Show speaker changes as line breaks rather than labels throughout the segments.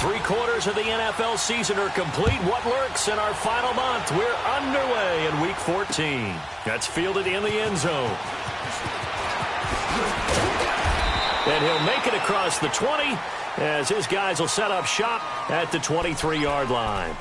3/4 of the NFL season are complete. What lurks in our final month? We're underway in Week 14. That's fielded in the end zone. And he'll make it across the 20 as his guys will set up shop at the 23-yard line.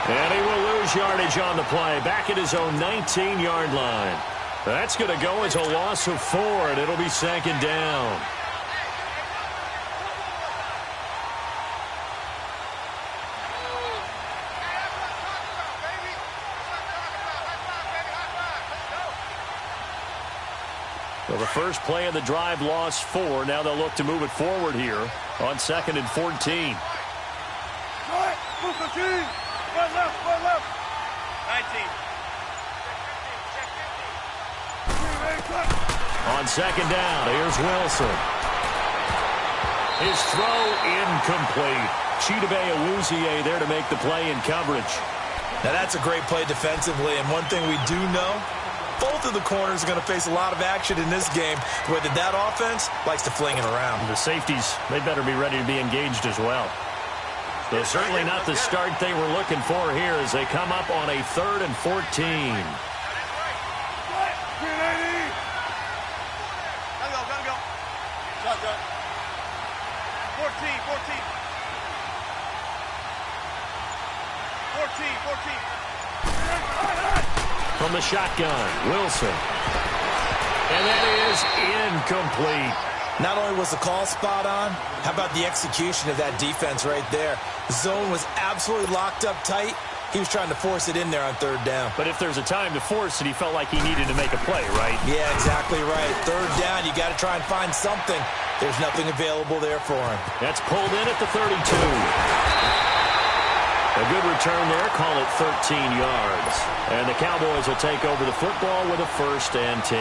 And he will lose yardage on the play, back at his own 19-yard line. That's going to go as a loss of 4, and it'll be 2nd down. Well, the first play of the drive lost 4. Now they'll look to move it forward here on 2nd and 14.
One left. 19.
On 2nd down, here's Wilson. His throw incomplete. Chidobe Awuzie there to make the play in coverage.
Now that's a great play defensively, and one thing we do know, both of the corners are going to face a lot of action in this game, where that offense likes to fling it around.
The safeties, they better be ready to be engaged as well. So certainly not the start they were looking for here as they come up on a 3rd and 14.
Gotta go. Shotgun. 14. 14.
From the shotgun, Wilson. And that is incomplete.
Not only was the call spot on, how about the execution of that defense right there? The zone was absolutely locked up tight. He was trying to force it in there on 3rd down.
But if there's a time to force it, he felt like he needed to make a play, right?
Yeah, exactly right. 3rd down, you got to try and find something. There's nothing available there for him.
That's pulled in at the 32. A good return there, call it 13 yards. And the Cowboys will take over the football with a 1st and 10.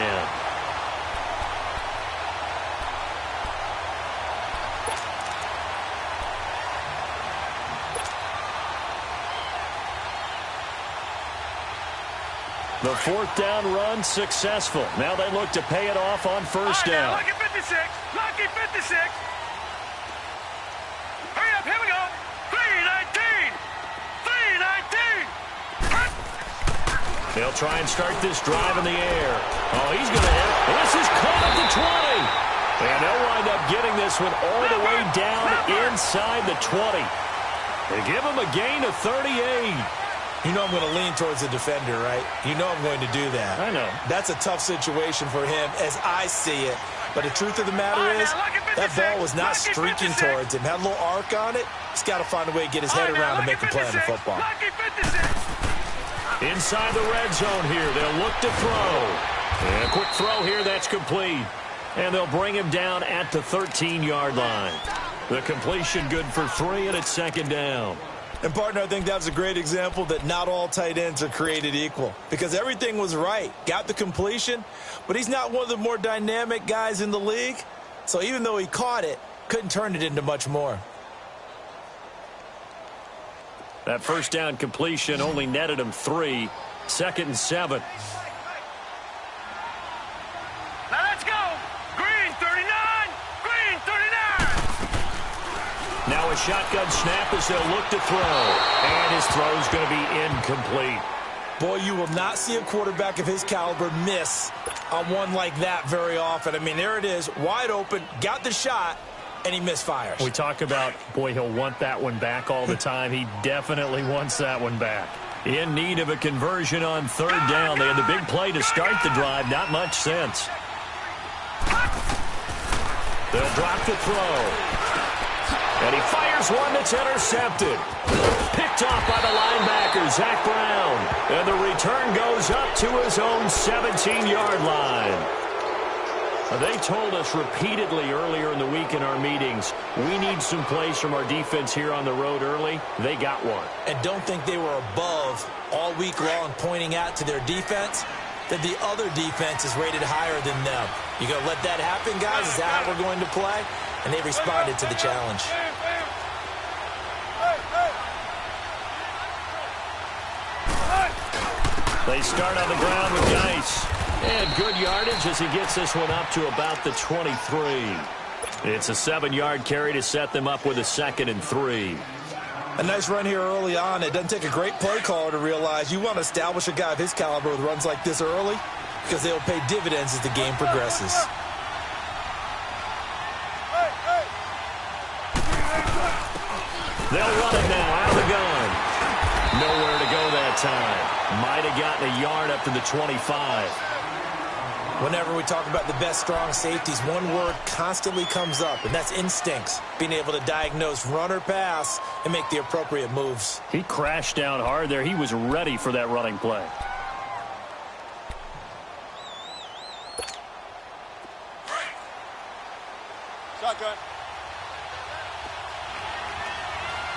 The 4th down run successful. Now they look to pay it off on 1st down.
Lucky 56. Lucky 56. Hurry up. Here we go. 3-19. 3-19.
They'll try and start this drive in the air. Oh, he's going to hit. This is caught at the 20. And they'll wind up getting this one all the way down inside the 20. They give him a gain of 38.
You know I'm going to lean towards the defender, right? You know I'm going to do that.
I know.
That's a tough situation for him as I see it. But the truth of the matter is, that ball was not streaking towards him. Had a little arc on it. He's got to find a way to get his head around and make a play on the football.
Inside the red zone here, they'll look to throw. And a quick throw here, that's complete. And they'll bring him down at the 13-yard line. The completion good for 3, and it's 2nd down.
And, partner, I think that was a great example that not all tight ends are created equal. Because everything was right. Got the completion, but he's not one of the more dynamic guys in the league. So even though he caught it, couldn't turn it into much more.
That 1st down completion only netted him 3. 2nd and 7.
Now let's go. Green 39. Green 39.
Now a shotgun snap as they'll look to throw. And his throw's going to be incomplete.
Boy, you will not see a quarterback of his caliber miss on one like that very often. I mean, there it is, wide open, got the shot, and he misfires.
We talk about, boy, he'll want that one back all the time. He definitely wants that one back. In need of a conversion on 3rd down. They had the big play to start the drive. Not much sense. They'll drop the throw. And he fires one that's intercepted. Picked off by the linebacker, Zach Brown. And the return goes up to his own 17-yard line.
They told us repeatedly earlier in the week in our meetings, we need some plays from our defense here on the road early. They got one.
And don't think they were above all week long pointing out to their defense that the other defense is rated higher than them. You going to let that happen, guys? Is that how we're going to play? And they responded to the challenge.
They start on the ground with Geis. And good yardage as he gets this one up to about the 23. It's a 7-yard carry to set them up with a 2nd and 3.
A nice run here early on. It doesn't take a great play caller to realize you want to establish a guy of his caliber with runs like this early because they'll pay dividends as the game progresses.
They'll run it now out of the gun. Nowhere to go that time. Might have gotten a yard up to the 25.
Whenever we talk about the best strong safeties, one word constantly comes up, and that's instincts. Being able to diagnose run or pass and make the appropriate moves.
He crashed down hard there. He was ready for that running play.
Shotgun.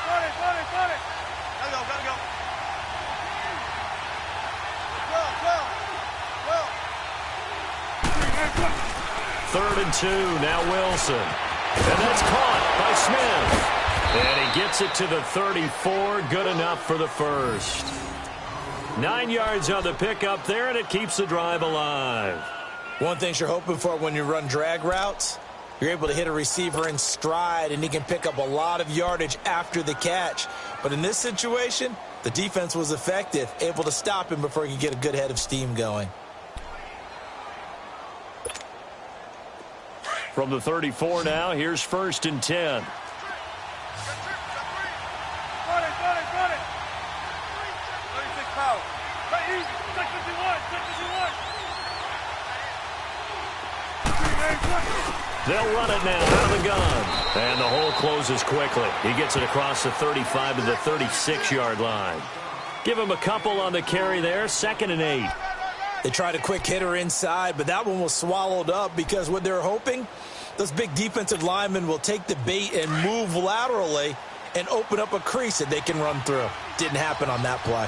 Got it. Gotta go. Go.
3rd and 2, now Wilson. And that's caught by Smith. And he gets it to the 34, good enough for the first. 9 yards on the pickup there, and it keeps the drive alive.
One thing you're hoping for when you run drag routes, you're able to hit a receiver in stride, and he can pick up a lot of yardage after the catch. But in this situation, the defense was effective, able to stop him before he could get a good head of steam going.
From the 34 now, here's 1st and 10.
Got it. 36 power. Hey, easy. 651.
They'll run it now out of the gun. And the hole closes quickly. He gets it across the 35 to the 36-yard line. Give him a couple on the carry there, 2nd and 8.
They tried a quick hitter inside, but that one was swallowed up because what they're hoping, those big defensive linemen will take the bait and move laterally and open up a crease that they can run through. Didn't happen on that play.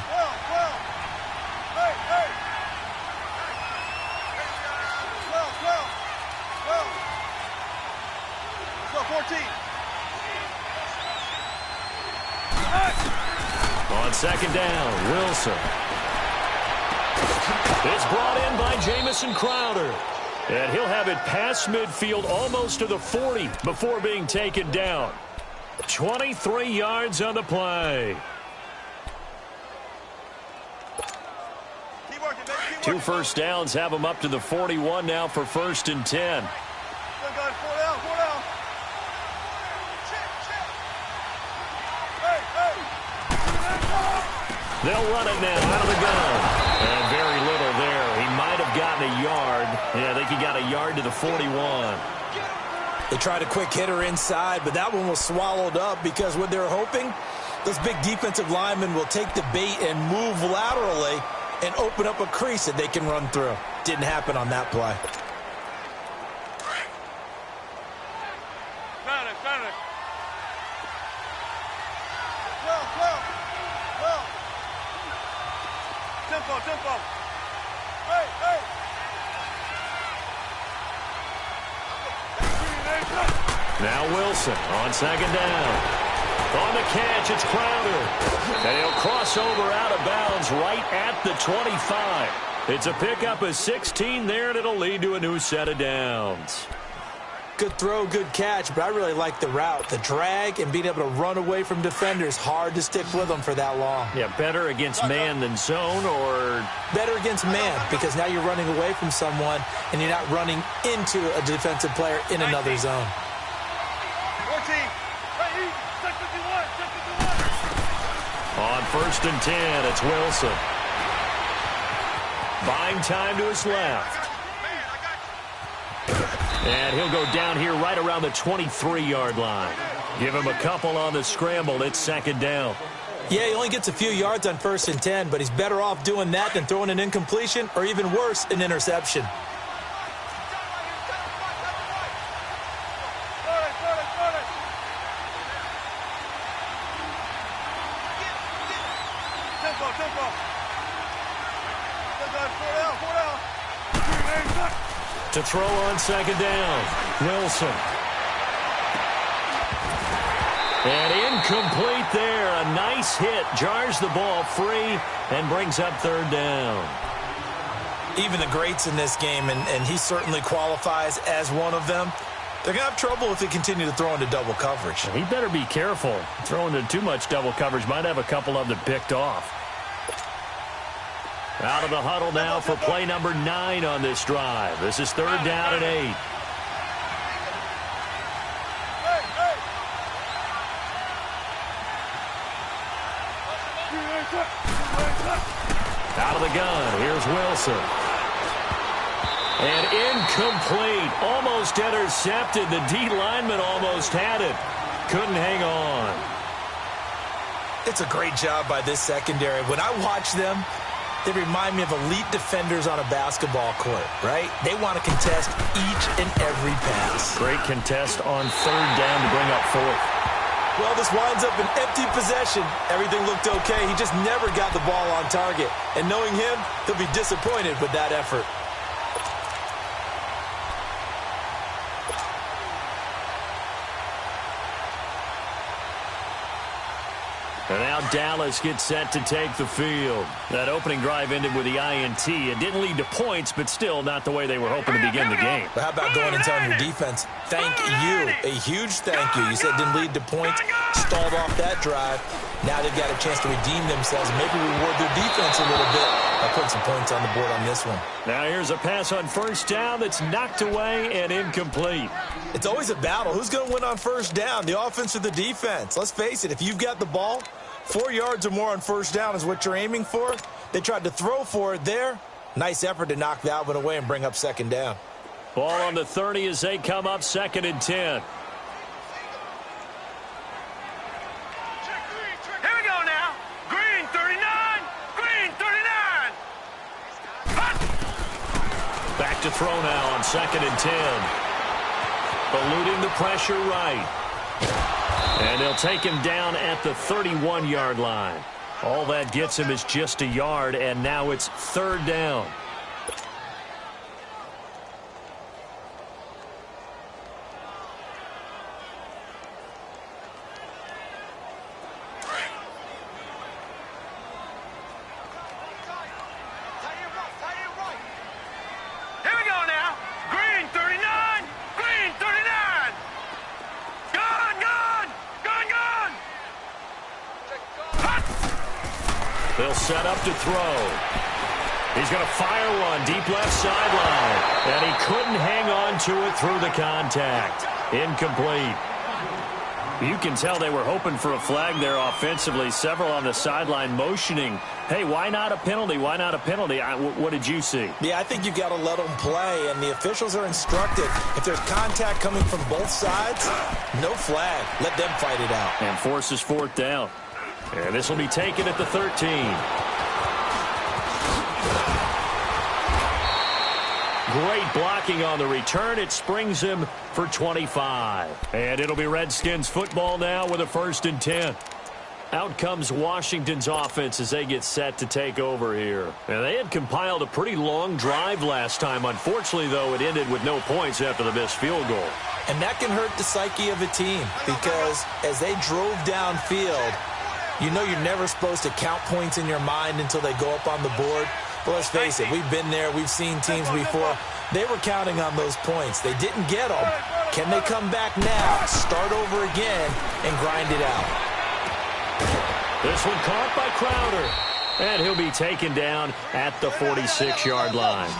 On 2nd down, Wilson. It's brought in by Jamison Crowder. And he'll have it past midfield almost to the 40 before being taken down. 23 yards on the play.
Keep working, baby.
2 first downs have him up to the 41 now for 1st and 10.
Four down. Hey.
They'll run it now out of the gun. And very little there. He might have gotten a yard. Yeah, I think he got a yard to the 41.
They tried a quick hitter inside, but that one was swallowed up because what they're hoping, those big defensive linemen will take the bait and move laterally and open up a crease that they can run through. Didn't happen on that play.
Tempo. Hey.
Now Wilson on 2nd down. On the catch, it's Crowder. And he'll cross over out of bounds right at the 25. It's a pickup of 16 there, and it'll lead to a new set of downs.
Good throw, good catch, but I really like the route. The drag and being able to run away from defenders, hard to stick with them for that long.
Yeah, better against man than zone, or?
Better against man, because now you're running away from someone and you're not running into a defensive player in another zone.
14.
On 1st and 10, it's Wilson. Buying time to his left. And he'll go down here right around the 23-yard line. Give him a couple on the scramble. It's 2nd down.
Yeah, he only gets a few yards on 1st and 10, but he's better off doing that than throwing an incompletion or even worse, an interception.
To throw on second down, Wilson. And incomplete there. A nice hit. Jars the ball free and brings up third down.
Even the greats in this game, and he certainly qualifies as one of them, they're going to have trouble if they continue to throw into double coverage.
He better be careful. Throwing into too much double coverage might have a couple of them picked off. Out of the huddle now for play number 9 on this drive. This is third down and 8. Out of the gun, here's Wilson. And incomplete. Almost intercepted. The D lineman almost had it. Couldn't hang on.
It's a great job by this secondary. When I watch them, they remind me of elite defenders on a basketball court, right? They want to contest each and every pass.
Great contest on third down to bring up fourth.
Well, this winds up an empty possession. Everything looked okay. He just never got the ball on target. And knowing him, he'll be disappointed with that effort.
And now Dallas gets set to take the field. That opening drive ended with the INT. It didn't lead to points, but still not the way they were hoping to begin the game.
But how about going and telling your defense, thank you, a huge thank you. You said it didn't lead to points, stalled off that drive. Now they've got a chance to redeem themselves, maybe reward their defense a little bit by putting some points on the board on this one.
Now here's a pass on first down that's knocked away and incomplete.
It's always a battle. Who's going to win on first down, the offense or the defense? Let's face it, if you've got the ball, 4 yards or more on first down is what you're aiming for. They tried to throw for it there. Nice effort to knock that one away and bring up second down.
Ball on the 30 as they come up 2nd and 10.
Here we go now. Green 39. Green 39.
Back to throw now on 2nd and 10. Eluding the pressure right. And they'll take him down at the 31-yard line. All that gets him is just a yard, and now it's third down.
Here we go now. Green 39. Green 39. Gun, gun. Gun, gun.
They'll set up to throw. He's going to fire one deep left sideline. And he couldn't hang on to it through the contact. Incomplete. You can tell they were hoping for a flag there offensively. Several on the sideline motioning, hey, why not a penalty? Why not a penalty? What did you see?
Yeah, I think you've got to let them play, and the officials are instructed. If there's contact coming from both sides, no flag. Let them fight it out.
And forces fourth down. And this will be taken at the 13. Great blocking on the return. It springs him for 25. And it'll be Redskins football now with a 1st and 10. Out comes Washington's offense as they get set to take over here. And they had compiled a pretty long drive last time. Unfortunately, though, it ended with no points after the missed field goal.
And that can hurt the psyche of a team because as they drove downfield, you know you're never supposed to count points in your mind until they go up on the board. But let's face it, we've been there. We've seen teams before. They were counting on those points. They didn't get them. Can they come back now, start over again, and grind it out?
This one caught by Crowder. And he'll be taken down at the 46-yard line.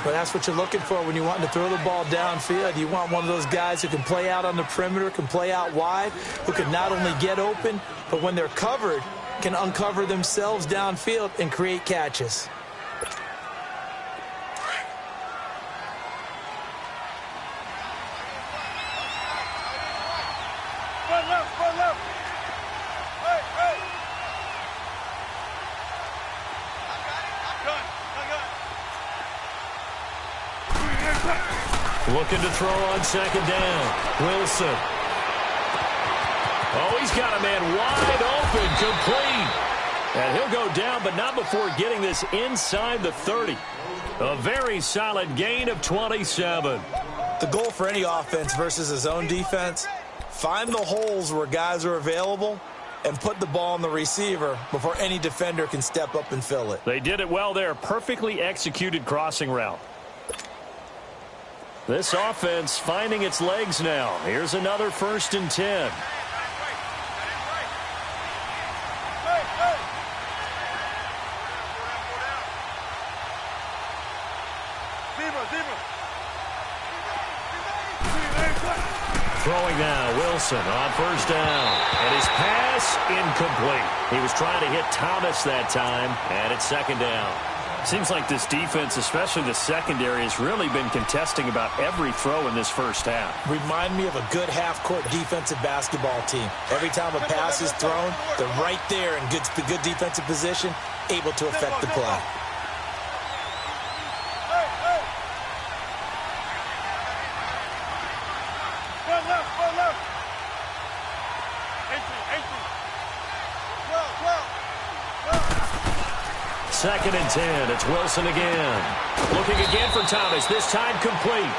But that's what you're looking for when you want to throw the ball downfield. You want one of those guys who can play out on the perimeter, can play out wide, who can not only get open, but when they're covered, can uncover themselves downfield and create catches.
Looking to throw on second down. Wilson. Oh, he's got a man wide open, complete. And he'll go down, but not before getting this inside the 30. A very solid gain of 27.
The goal for any offense versus his own defense, find the holes where guys are available and put the ball on the receiver before any defender can step up and fill it.
They did it well there. Perfectly executed crossing route. This offense finding its legs now. Here's another 1st and 10. Throwing now, Wilson on 1st down. And his pass incomplete. He was trying to hit Thomas that time, and it's 2nd down. Seems like this defense, especially the secondary, has really been contesting about every throw in this first half.
Remind me of a good half-court defensive basketball team. Every time a pass is thrown, they're right there in good defensive position, able to affect the play.
Second and 10. It's Wilson again. Looking again for Thomas. This time complete.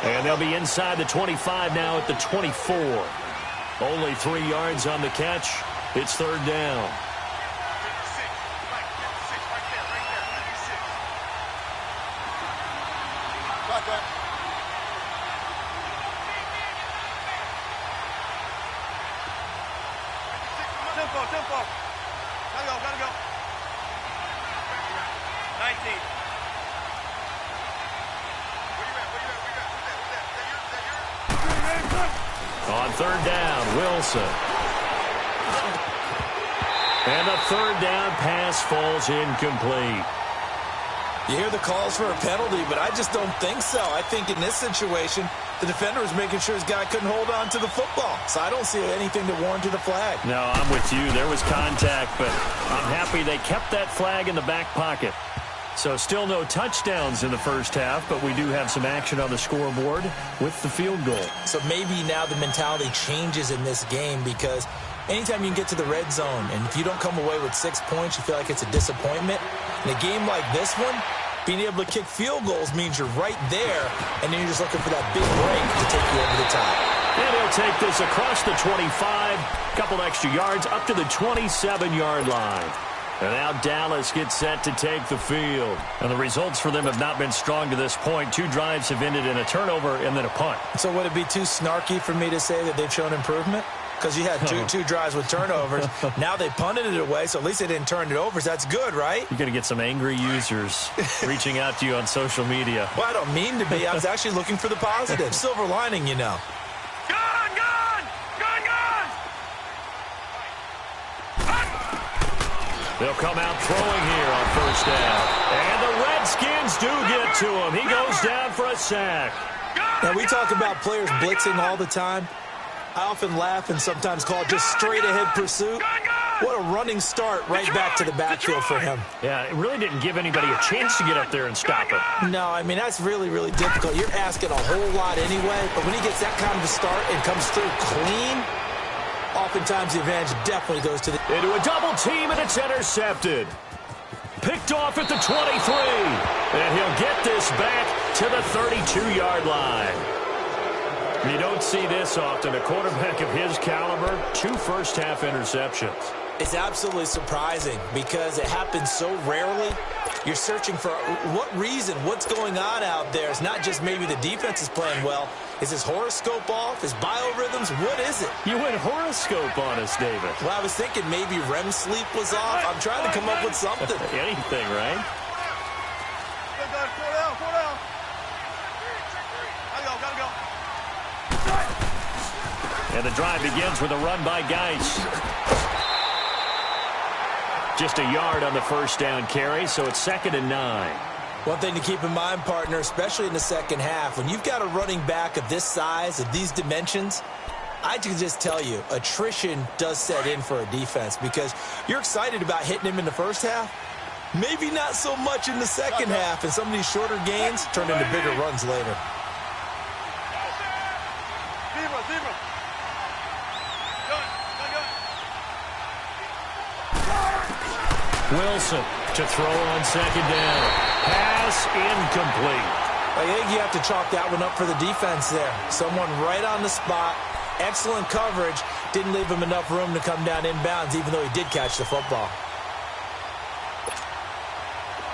And they'll be inside the 25 now at the 24. Only 3 yards on the catch. It's 3rd down.
Tempo. Gotta go. 19.
On 3rd down, Wilson. And the 3rd down pass falls incomplete.
You hear the calls for a penalty, but I just don't think so. I think in this situation, the defender was making sure his guy couldn't hold on to the football. So I don't see anything to warrant the flag.
No, I'm with you. There was contact, but I'm happy they kept that flag in the back pocket. So still no touchdowns in the first half, but we do have some action on the scoreboard with the field goal.
So maybe now the mentality changes in this game because anytime you can get to the red zone, and if you don't come away with 6 points, you feel like it's a disappointment. In a game like this one, being able to kick field goals means you're right there, and then you're just looking for that big break to take you over the top.
And he'll take this across the 25, couple extra yards up to the 27-yard line. And now Dallas gets set to take the field. And the results for them have not been strong to this point. 2 drives have ended in a turnover and then a punt.
So would it be too snarky for me to say that they've shown improvement? Because you had two drives with turnovers. Now they punted it away, so at least they didn't turn it over. So that's good, right?
You're going to get some angry users reaching out to you on social media.
Well, I don't mean to be. I was actually looking for the positive. Silver lining, you know.
They'll come out throwing here on 1st down. And the Redskins do get to him. He goes down for a sack.
Now, we talk about players blitzing all the time. I often laugh and sometimes call it just straight-ahead pursuit. What a running start right back to the backfield for him.
Yeah, it really didn't give anybody a chance to get up there and stop it.
No, I mean, that's really, really difficult. You're asking a whole lot anyway, but when he gets that kind of a start and comes through clean, oftentimes the advantage definitely goes to the...
Into a double team, and it's intercepted. Picked off at the 23. And he'll get this back to the 32-yard line. You don't see this often. A quarterback of his caliber, 2 first-half interceptions.
It's absolutely surprising because it happens so rarely. You're searching for what reason, what's going on out there. It's not just maybe the defense is playing well. Is his horoscope off? His biorhythms? What is it?
You went horoscope on us, David.
Well, I was thinking maybe REM sleep was off. I'm trying to come up with something.
Anything, right? And the drive begins with a run by Geis. Just a yard on the 1st down carry, so it's 2nd and 9.
One thing to keep in mind, partner, especially in the second half, when you've got a running back of this size, of these dimensions, I can just tell you, attrition does set in for a defense because you're excited about hitting him in the first half. Maybe not so much in the second half, and some of these shorter gains turn into bigger runs later.
Wilson to throw on second down. Pass incomplete.
I think you have to chalk that one up for the defense there. Someone right on the spot. Excellent coverage. Didn't leave him enough room to come down inbounds, even though he did catch the football.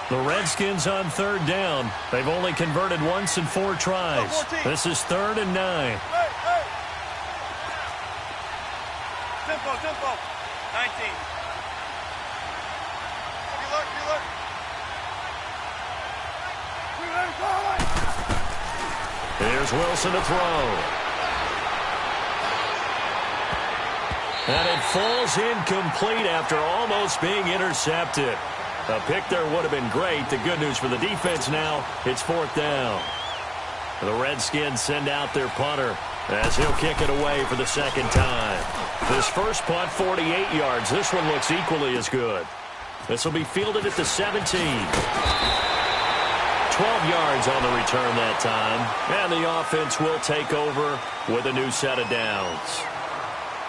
The Redskins on third down. They've only converted once in 4 tries. This is 3rd and 9.
Hey. Tempo. 19. You look.
Here's Wilson to throw. And it falls incomplete after almost being intercepted. A pick there would have been great. The good news for the defense now, it's 4th down. The Redskins send out their punter as he'll kick it away for the second time. This first punt, 48 yards. This one looks equally as good. This will be fielded at the 17. 12 yards on the return that time. And the offense will take over with a new set of downs.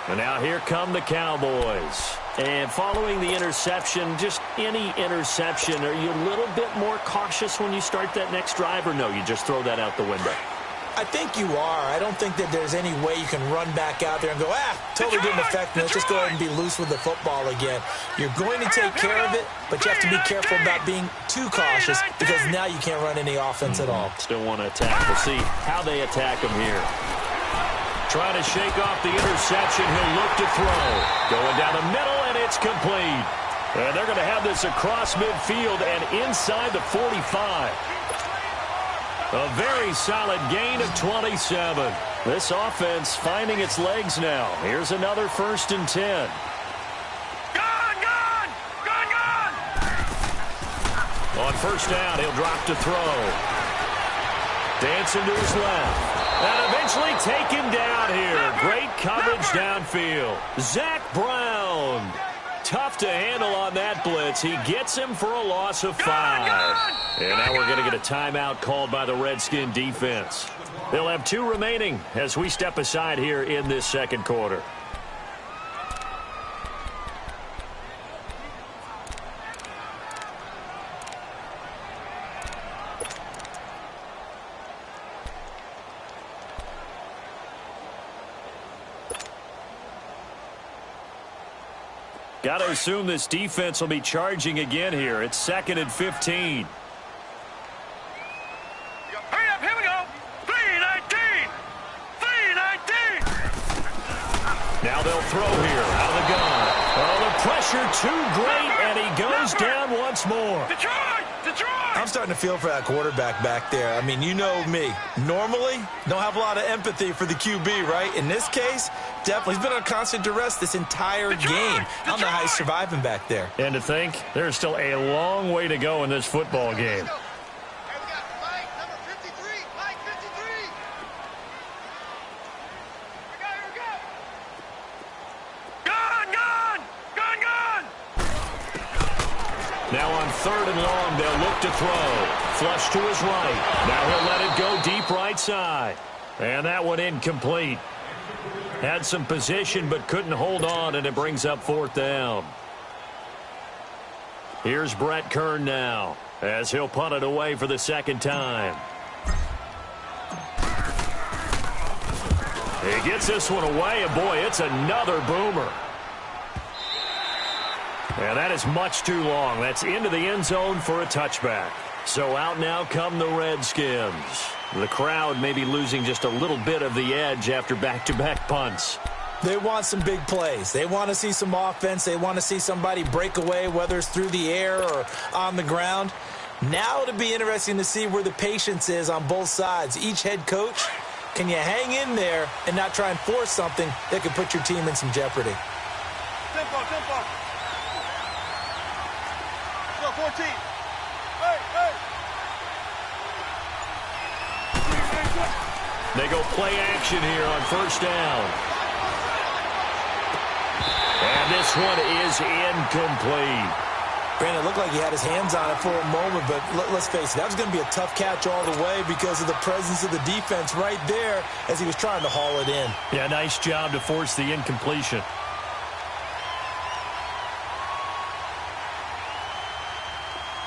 And now here come the Cowboys. And following the interception, just any interception, are you a little bit more cautious when you start that next drive, or no, you just throw that out the window?
I think you are. I don't think that there's any way you can run back out there and go, totally didn't affect me. Let's just go ahead and be loose with the football again. You're going to take care of it, but you have to be careful about being too cautious because now you can't run any offense at all.
Still want to attack. We'll see how they attack them here. Trying to shake off the interception. He'll look to throw. Going down the middle, and it's complete. And they're going to have this across midfield and inside the 45. A very solid gain of 27. This offense finding its legs now. Here's another 1st and 10.
Gone!
On first down, he'll drop to throw. Dancing to his left. And eventually take him down here. Great coverage downfield. Zach Brown. Tough to handle on that blitz. He gets him for a loss of 5. And now we're going to get a timeout called by the Redskin defense. They'll have 2 remaining as we step aside here in this second quarter. Got to assume this defense will be charging again here. It's 2nd and 15.
Hurry up, here we go. 3-19.
Now they'll throw here out of the gun. Oh, the pressure too great, and he goes down once more.
Detroit!
I'm starting to feel for that quarterback back there. I mean, you know me. Normally, don't have a lot of empathy for the QB, right? In this case, definitely. He's been on constant duress this entire game. I don't know how he's surviving back there.
And to think, there's still a long way to go in this football game. Now on 3rd and long, they'll look to throw. Flush to his right. Now he'll let it go deep right side. And that one incomplete. Had some position but couldn't hold on, and it brings up 4th down. Here's Brett Kern now as he'll punt it away for the second time. He gets this one away, and boy, it's another boomer. And that is much too long. That's into the end zone for a touchback. So out now come the Redskins. The crowd may be losing just a little bit of the edge after back-to-back punts.
They want some big plays. They want to see some offense. They want to see somebody break away, whether it's through the air or on the ground. Now it'll be interesting to see where the patience is on both sides. Each head coach, can you hang in there and not try and force something that could put your team in some jeopardy?
Tempo. 14.
They go play action here on first down. And this one is incomplete.
Brandon, it looked like he had his hands on it for a moment, but let's face it, that was going to be a tough catch all the way because of the presence of the defense right there as he was trying to haul it in.
Yeah, nice job to force the incompletion.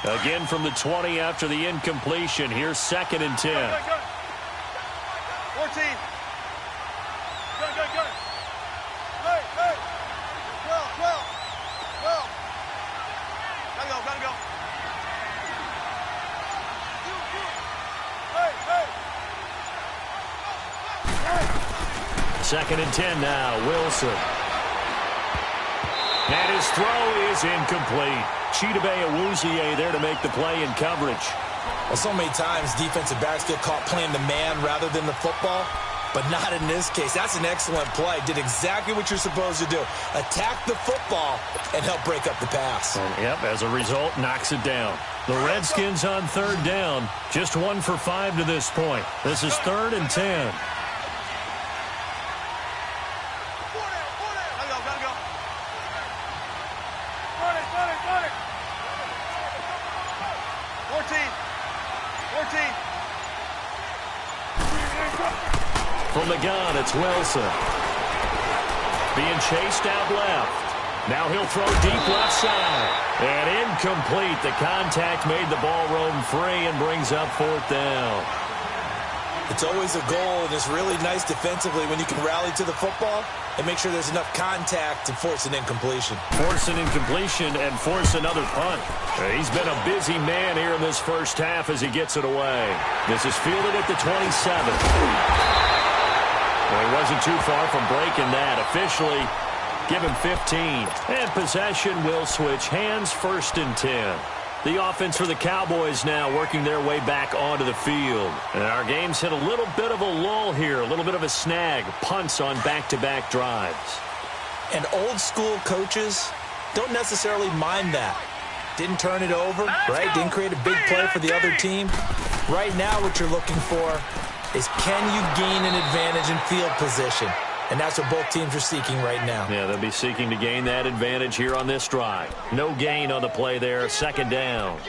Again from the 20 after the incompletion. Here's 2nd and 10.
Good. 14. Good. Hey. 12. Gotta go. Hey.
2nd and 10 now. Wilson. And his throw is incomplete. Chidobe Awuzie there to make the play in coverage.
Well, so many times defensive backs get caught playing the man rather than the football, but not in this case. That's an excellent play. Did exactly what you're supposed to do. Attack the football and help break up the pass.
And, yep, as a result, knocks it down. The Redskins on 3rd down. Just 1 for 5 to this point. This is 3rd and 10. From the gun, it's Wilson. Being chased out left. Now he'll throw deep left side. And incomplete. The contact made the ball roam free and brings up 4th down.
It's always a goal, and it's really nice defensively when you can rally to the football and make sure there's enough contact to force an incompletion.
Force an incompletion and force another punt. He's been a busy man here in this first half as he gets it away. This is fielded at the 27. Well, he wasn't too far from breaking that. Officially, give him 15. And possession will switch hands. 1st and 10. The offense for the Cowboys now working their way back onto the field. And our game's hit a little bit of a lull here, a little bit of a snag. Punts on back-to-back drives.
And old-school coaches don't necessarily mind that. Didn't turn it over, right? Didn't create a big play for the other team. Right now what you're looking for is can you gain an advantage in field position? And that's what both teams are seeking right now.
Yeah, they'll be seeking to gain that advantage here on this drive. No gain on the play there. 2nd down.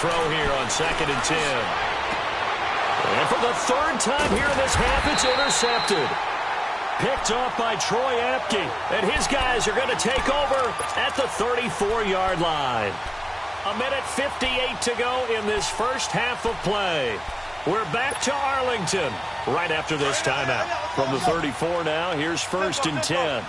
Throw here on 2nd and 10. And for the 3rd time here in this half, it's intercepted. Picked off by Troy Apke. And his guys are going to take over at the 34-yard line. 1:58 to go in this first half of play. We're back to Arlington right after this timeout. From the 34 now, here's 1st and 10.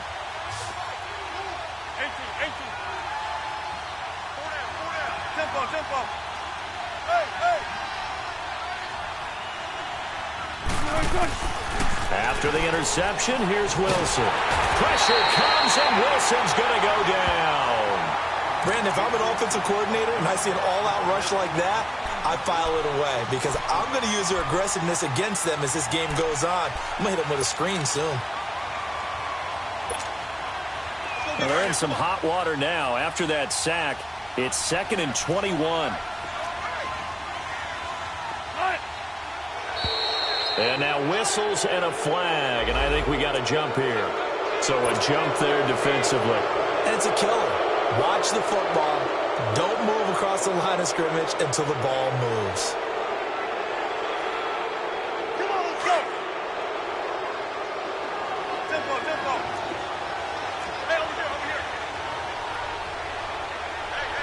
After the interception, here's Wilson. Pressure comes, and Wilson's going to go down.
Brandon, if I'm an offensive coordinator and I see an all-out rush like that, I file it away because I'm going to use their aggressiveness against them as this game goes on. I'm going to hit them with a screen soon.
Well, they're in some hot water now. After that sack, it's 2nd and 21. And now whistles and a flag, and I think we got a jump here. So a jump there defensively.
And it's a killer. Watch the football. Don't move across the line of scrimmage until the ball moves.
Come on, let's go. Tempo. Hey, over here. Hey.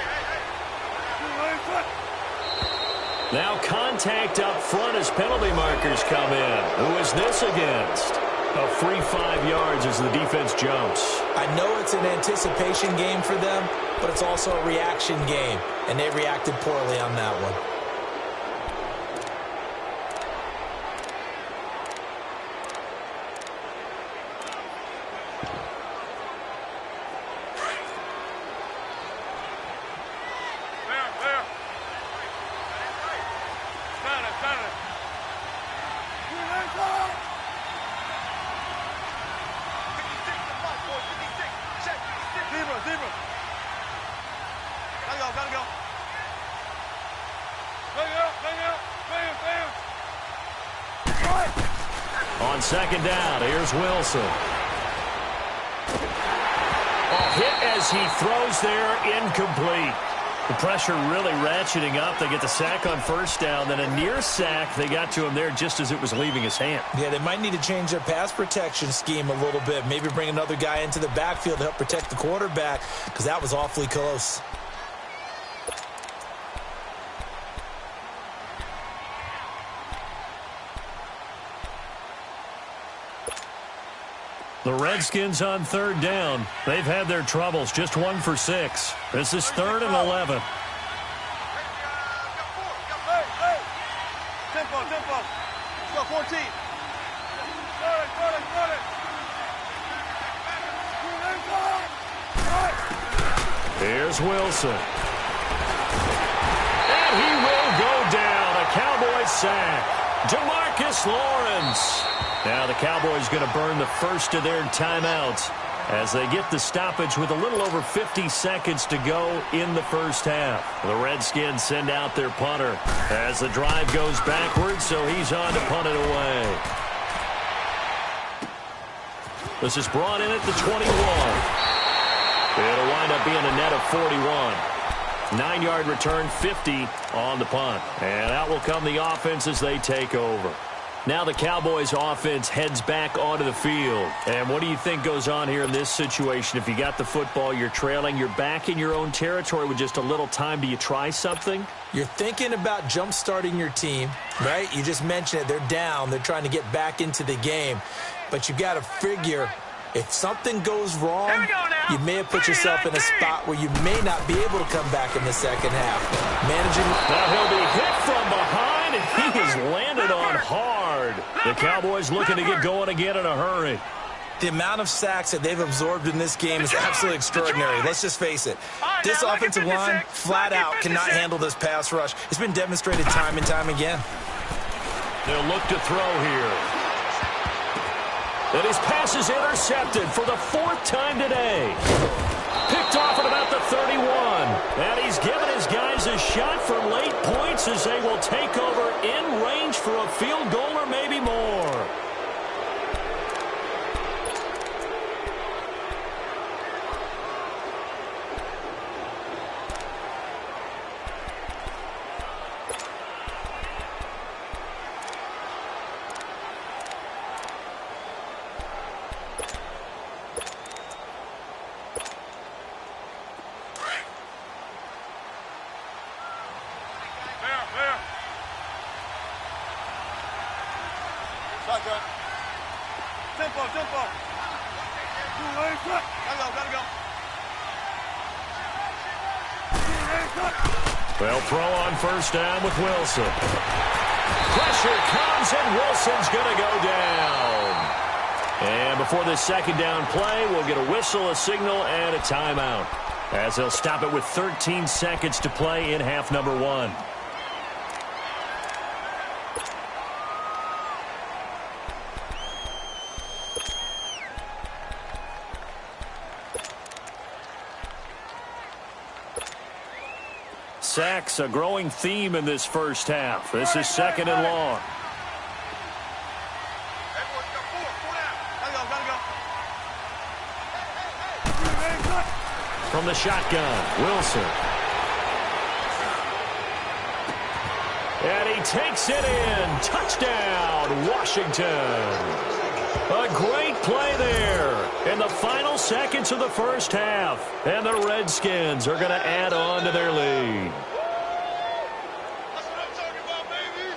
Now contact up front as penalty markers come in. Who is this against? A free 5 yards as the defense jumps.
I know it's an anticipation game for them, but it's also a reaction game, and they reacted poorly on that one.
Gotta go.
On second down, here's Wilson. Hit as he throws there, incomplete. The pressure really ratcheting up. They get the sack on first down, then a near sack. They got to him there just as it was leaving his hand.
Yeah, they might need to change their pass protection scheme a little bit. Maybe bring another guy into the backfield to help protect the quarterback, because that was awfully close.
The Redskins on third down. They've had their troubles, just 1 for 6. This is 3rd and 11.
Tempo. Let's go, 14.
Here's Wilson. And he will go down. A Cowboys sack. DeMarcus Lawrence. Now the Cowboys going to burn the first of their timeouts as they get the stoppage with a little over 50 seconds to go in the first half. The Redskins send out their punter as the drive goes backwards, so he's on to punt it away. This is brought in at the 21. It'll wind up being a net of 41. 9-yard return, 50 on the punt. And out will come the offense as they take over. Now the Cowboys offense heads back onto the field. And what do you think goes on here in this situation? If you got the football, you're trailing, you're back in your own territory with just a little time. Do you try something?
You're thinking about jump-starting your team, right? You just mentioned it. They're down. They're trying to get back into the game. But you got to figure, if something goes wrong, you may have put yourself in a spot where you may not be able to come back in the second half. Managing.
Now he'll be hit from behind, and he has landed on hard. The Cowboys looking to get going again in a hurry.
The amount of sacks that they've absorbed in this game is absolutely extraordinary. Let's just face it. This offensive line, flat out, cannot handle this pass rush. It's been demonstrated time and time again.
They'll look to throw here. And his pass is intercepted for the 4th time today. Picked off at about the 31. And he's given his guys a shot for late points as they will take over in range for a field goal or maybe more.
Tempo. Gotta go.
They'll throw on first down with Wilson. Pressure comes, and Wilson's going to go down. And before this second down play, we'll get a whistle, a signal, and a timeout, as they'll stop it with 13 seconds to play in half number 1. Sacks, a growing theme in this first half. This is 2nd and long. From the shotgun, Wilson. And he takes it in. Touchdown, Washington. A great play there in the final seconds of the first half. And the Redskins are going to add on to their lead.
That's what I'm talking about, baby.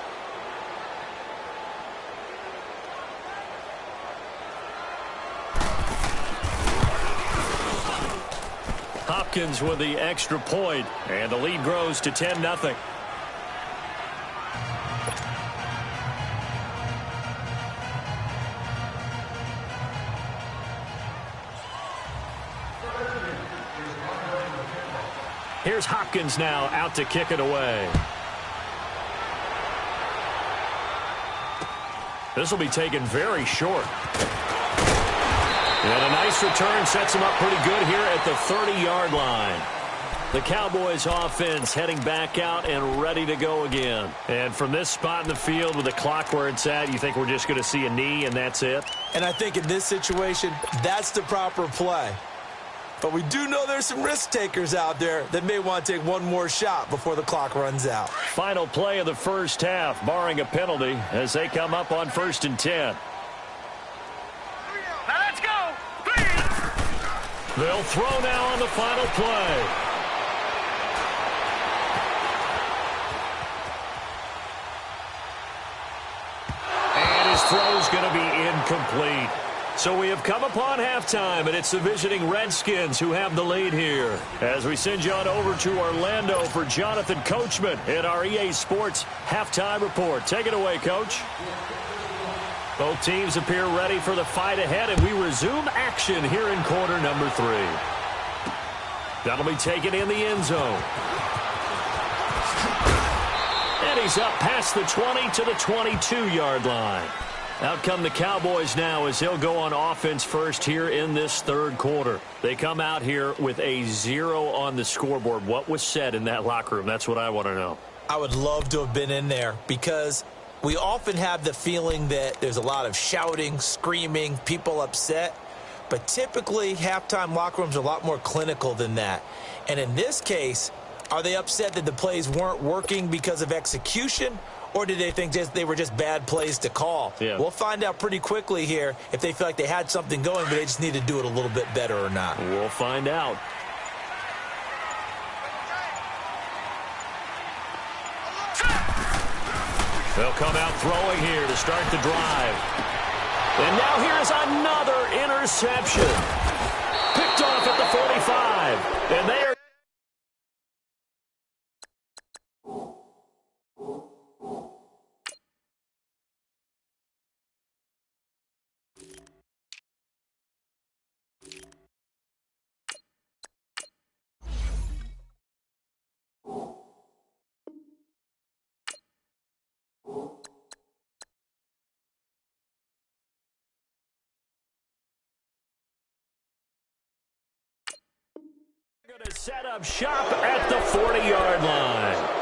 Hopkins with the extra point, and the lead grows to 10-0. Here's Hopkins now out to kick it away. This will be taken very short. And a nice return sets him up pretty good here at the 30-yard line. The Cowboys offense heading back out and ready to go again. And from this spot in the field with the clock where it's at, you think we're just going to see a knee and that's it?
And I think in this situation, that's the proper play. But we do know there's some risk takers out there that may want to take one more shot before the clock runs out.
Final play of the first half, barring a penalty, as they come up on 1st and 10.
Now let's go.
They'll throw now on the final play. And his throw's going to be incomplete. So we have come upon halftime, and it's the visiting Redskins who have the lead here. As we send you on over to Orlando for Jonathan Coachman in our EA Sports Halftime Report. Take it away, Coach. Both teams appear ready for the fight ahead, and we resume action here in quarter number 3. That'll be taken in the end zone. And he's up past the 20 to the 22-yard line. Out come the Cowboys now as he'll go on offense first here in this third quarter. They come out here with a 0 on the scoreboard. What was said in that locker room? That's what I want to know.
I would love to have been in there because we often have the feeling that there's a lot of shouting, screaming, people upset. But typically, halftime locker rooms are a lot more clinical than that. And in this case, are they upset that the plays weren't working because of execution? Or did they think they were just bad plays to call?
Yeah.
We'll find out pretty quickly here if they feel like they had something going, but they just need to do it a little bit better or not.
We'll find out. They'll come out throwing here to start the drive. And now here's another interception. Picked off at the 45. And they are... going to set up shop at the 40-yard line.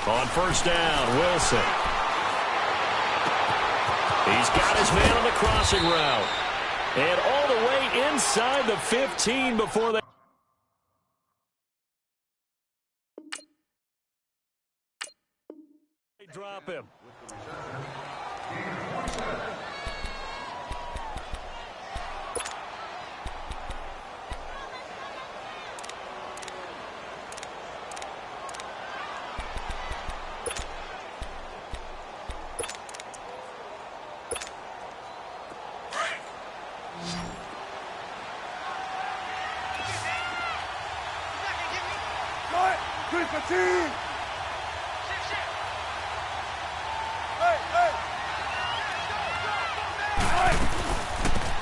On first down, Wilson. He's got his man on the crossing route. And all the way inside the 15 before they drop him.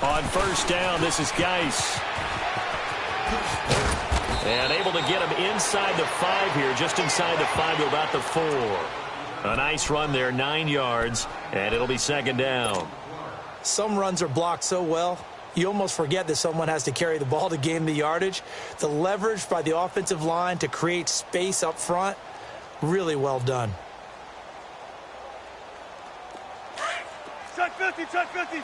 On first down, this is Geis. And able to get him inside the 5 here, just inside the 5 to about the 4. A nice run there, 9 yards, and it'll be second down.
Some runs are blocked so well, you almost forget that someone has to carry the ball to gain the yardage. The leverage by the offensive line to create space up front, really well done.
Check 50, check 50.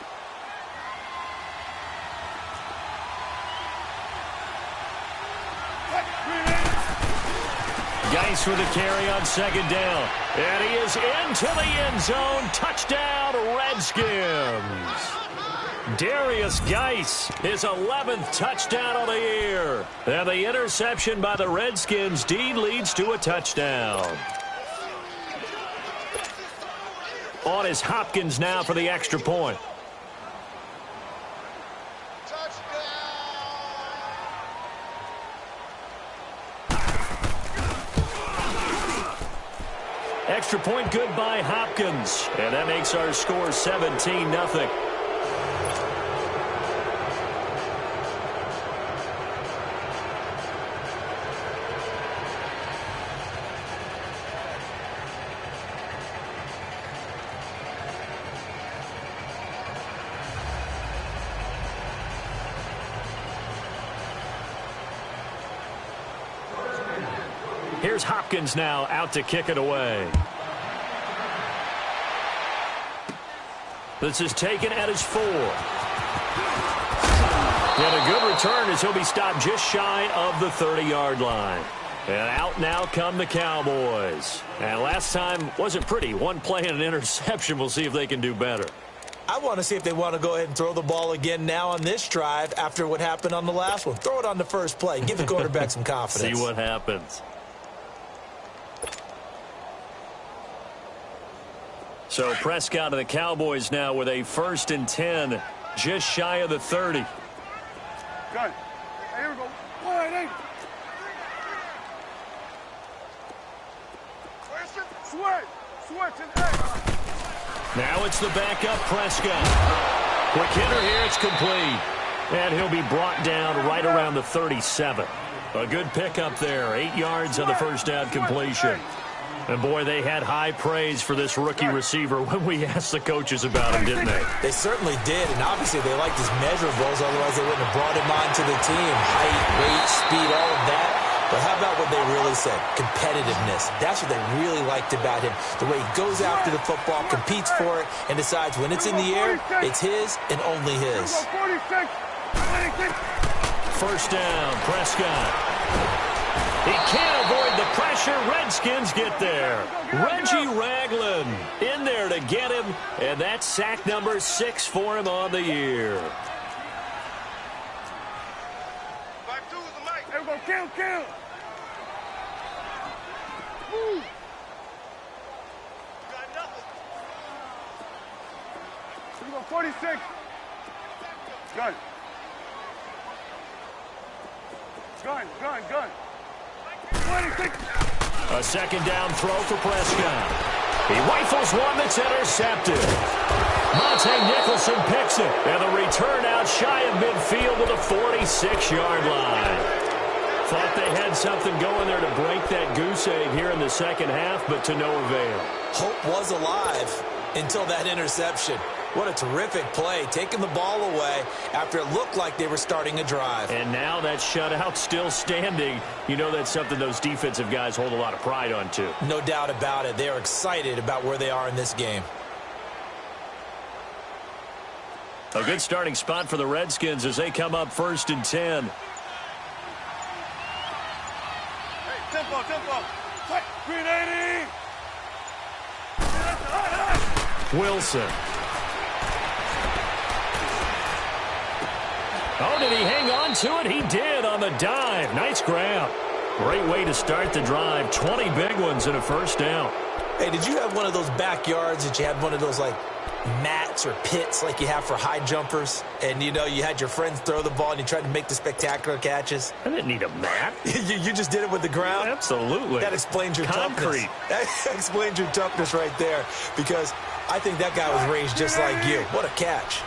Geis with a carry on second down. And he is into the end zone. Touchdown, Redskins. Darius Geis, his 11th touchdown of the year. And the interception by the Redskins deed leads to a touchdown. On is Hopkins now for the extra point. Extra point good by Hopkins. And that makes our score 17-0. Here's Hopkins now out to kick it away. This is taken at his 4. And a good return as he'll be stopped just shy of the 30-yard line. And out now come the Cowboys. And last time wasn't pretty. One play and an interception. We'll see if they can do better.
I want to see if they want to go ahead and throw the ball again now on this drive after what happened on the last one. Throw it on the first play. Give the quarterback some confidence.
See what happens. So Prescott and the Cowboys now with a 1st and 10, just shy of the 30.
Good. Hey, here we go. Wide eight. Switch and eight.
Now it's the backup Prescott. Quick hitter here, it's complete. And he'll be brought down right around the 37. A good pickup there, 8 yards on the first down completion. And, boy, they had high praise for this rookie receiver when we asked the coaches about him, didn't they?
They certainly did, and obviously they liked his measurables. Otherwise, they wouldn't have brought him onto the team. Height, weight, speed, all of that. But how about what they really said? Competitiveness. That's what they really liked about him. The way he goes after the football, competes for it, and decides when it's in the air, it's his and only his.
First down, Prescott. He can't avoid the pressure. Redskins get there. Reggie Ragland in there to get him, and that's sack number 6 for him on the year.
Back two is the mic. There we go. Kill. Woo. You got nothing. Here we go. 46. Gun.
A second down throw for Prescott. He rifles one that's intercepted. Monte Nicholson picks it. And the return out shy of midfield to the 46-yard line. Thought they had something going there to break that goose egg here in the second half, but to no avail.
Hope was alive until that interception. What a terrific play, taking the ball away after it looked like they were starting a drive.
And now that shutout still standing. You know that's something those defensive guys hold a lot of pride on, too.
No doubt about it. They are excited about where they are in this game.
A good starting spot for the Redskins as they come up 1st and 10.
Hey, tempo. Green 80.
Wilson. Oh, did he hang on to it? He did on the dive. Nice grab. Great way to start the drive. 20 big ones and a first down.
Hey, did you have one of those backyards that you had one of those, like, mats or pits like you have for high jumpers? And, you know, you had your friends throw the ball and you tried to make the spectacular catches?
I didn't need a mat.
you just did it with the ground?
Absolutely.
That explains your
Concrete.
toughness. That explains your toughness right there, because I think that guy was raised just like you. What a catch.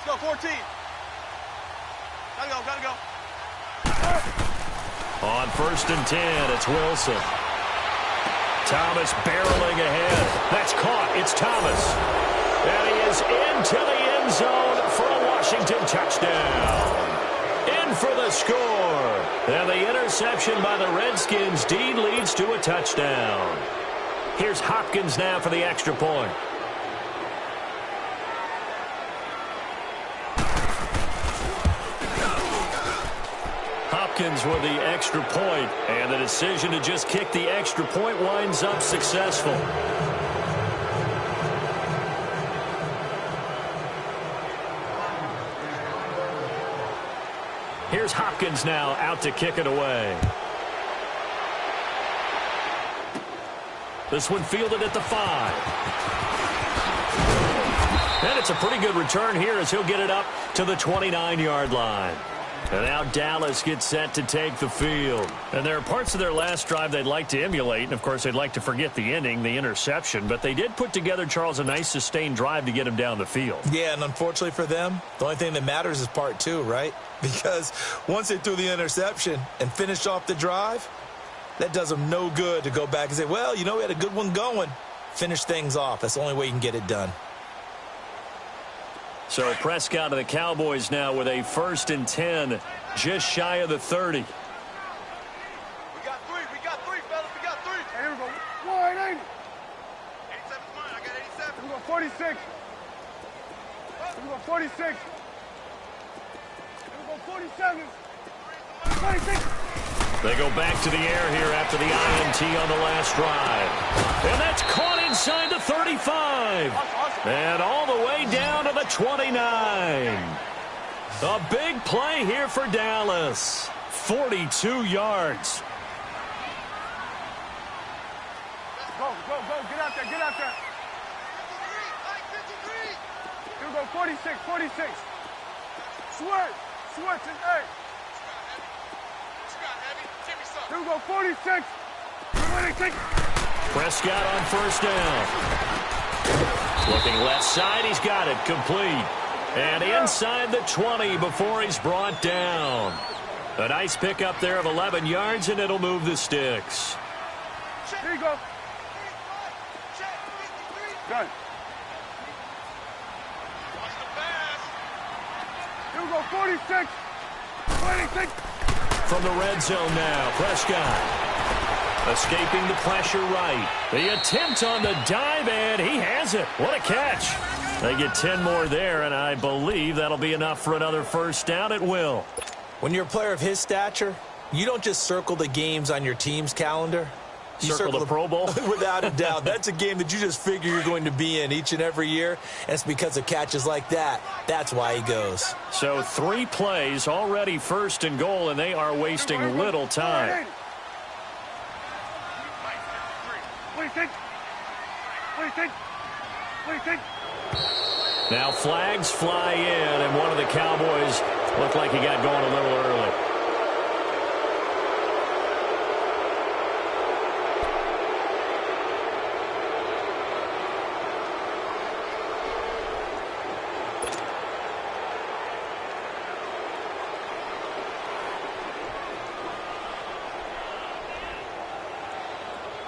Let's go, 14. Gotta go.
On 1st and 10, it's Wilson. Thomas barreling ahead. That's caught. It's Thomas. And he is into the end zone for a Washington touchdown. In for the score. And the interception by the Redskins indeed leads to a touchdown. Here's Hopkins now for the extra point. Hopkins with the extra point, and the decision to just kick the extra point winds up successful. Here's Hopkins now out to kick it away. This one fielded at the 5. And it's a pretty good return here as he'll get it up to the 29-yard line. And now Dallas gets set to take the field. And there are parts of their last drive they'd like to emulate. And, of course, they'd like to forget the inning, the interception. But they did put together, Charles, a nice sustained drive to get him down the field.
Yeah, and unfortunately for them, the only thing that matters is part two, right? Because once they threw the interception and finished off the drive, that does them no good to go back and say, well, you know, we had a good one going. Finish things off. That's the only way you can get it done.
So Prescott of the Cowboys now with a 1st and 10, just shy of the 30.
We got three, fellas. We got three.
Here we go. 180.
87's mine. I got 87.
Here we go. 46. Here we go. 46. Here we go. 47. 26.
They go back to the air here after the INT on the last drive. And that's caught inside the 35. And all the way down to the 29. A big play here for Dallas. 42 yards.
Go. Get out there. Here we go. 46. Switch. And hey. Here we go. 46.
Prescott on 1st down. Looking left side, he's got it complete. And inside the 20 before he's brought down. A nice pickup there of 11 yards, and it'll move the sticks.
Here you go. Done. Here we go. 46. 26.
From the red zone now, Prescott. Escaping the pressure right. The attempt on the dive, and he has it. What a catch. They get 10 more there, and I believe that'll be enough for another 1st down at will.
When you're a player of his stature, you don't just circle the games on your team's calendar. You
circle the Pro Bowl?
Without a doubt. That's a game that you just figure you're going to be in each and every year, and it's because of catches like that. That's why he goes.
So 3 plays, already 1st and goal, and they are wasting little time.
What do you think?
Now flags fly in, and one of the Cowboys looked like he got going a little early.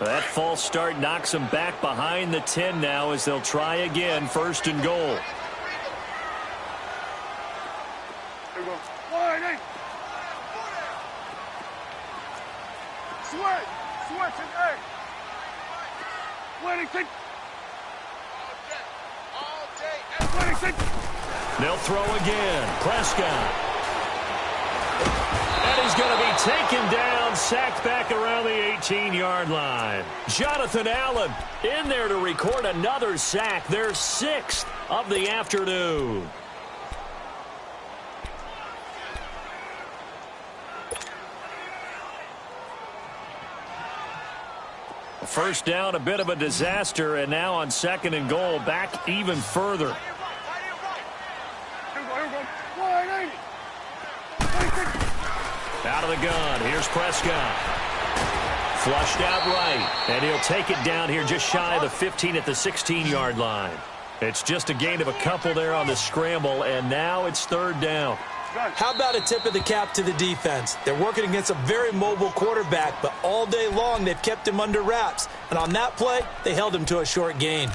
That false start knocks them back behind the 10 now as they'll try again, 1st and goal.
Here we go. 180. Switch and hey. 26.
All day.
26.
They'll throw again. Prescott. And he's going to be taken down, sacked back around the 18-yard line. Jonathan Allen in there to record another sack, their 6th of the afternoon. First down, a bit of a disaster, and now on 2nd and goal, back even further.
Here we go. 180. 26.
Out of the gun, here's Prescott. Flushed out right, and he'll take it down here just shy of the 15 at the 16-yard line. It's just a gain of a couple there on the scramble, and now it's 3rd down.
How about a tip of the cap to the defense? They're working against a very mobile quarterback, but all day long they've kept him under wraps. And on that play, they held him to a short gain.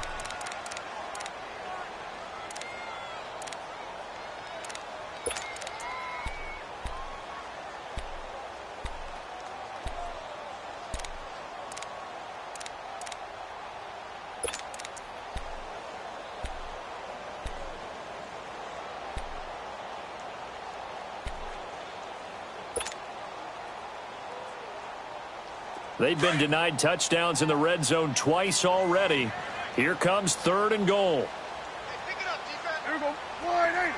They've been denied touchdowns in the red zone twice already. Here comes 3rd and goal.
Hey, pick it up, defense.
Here we go. 180.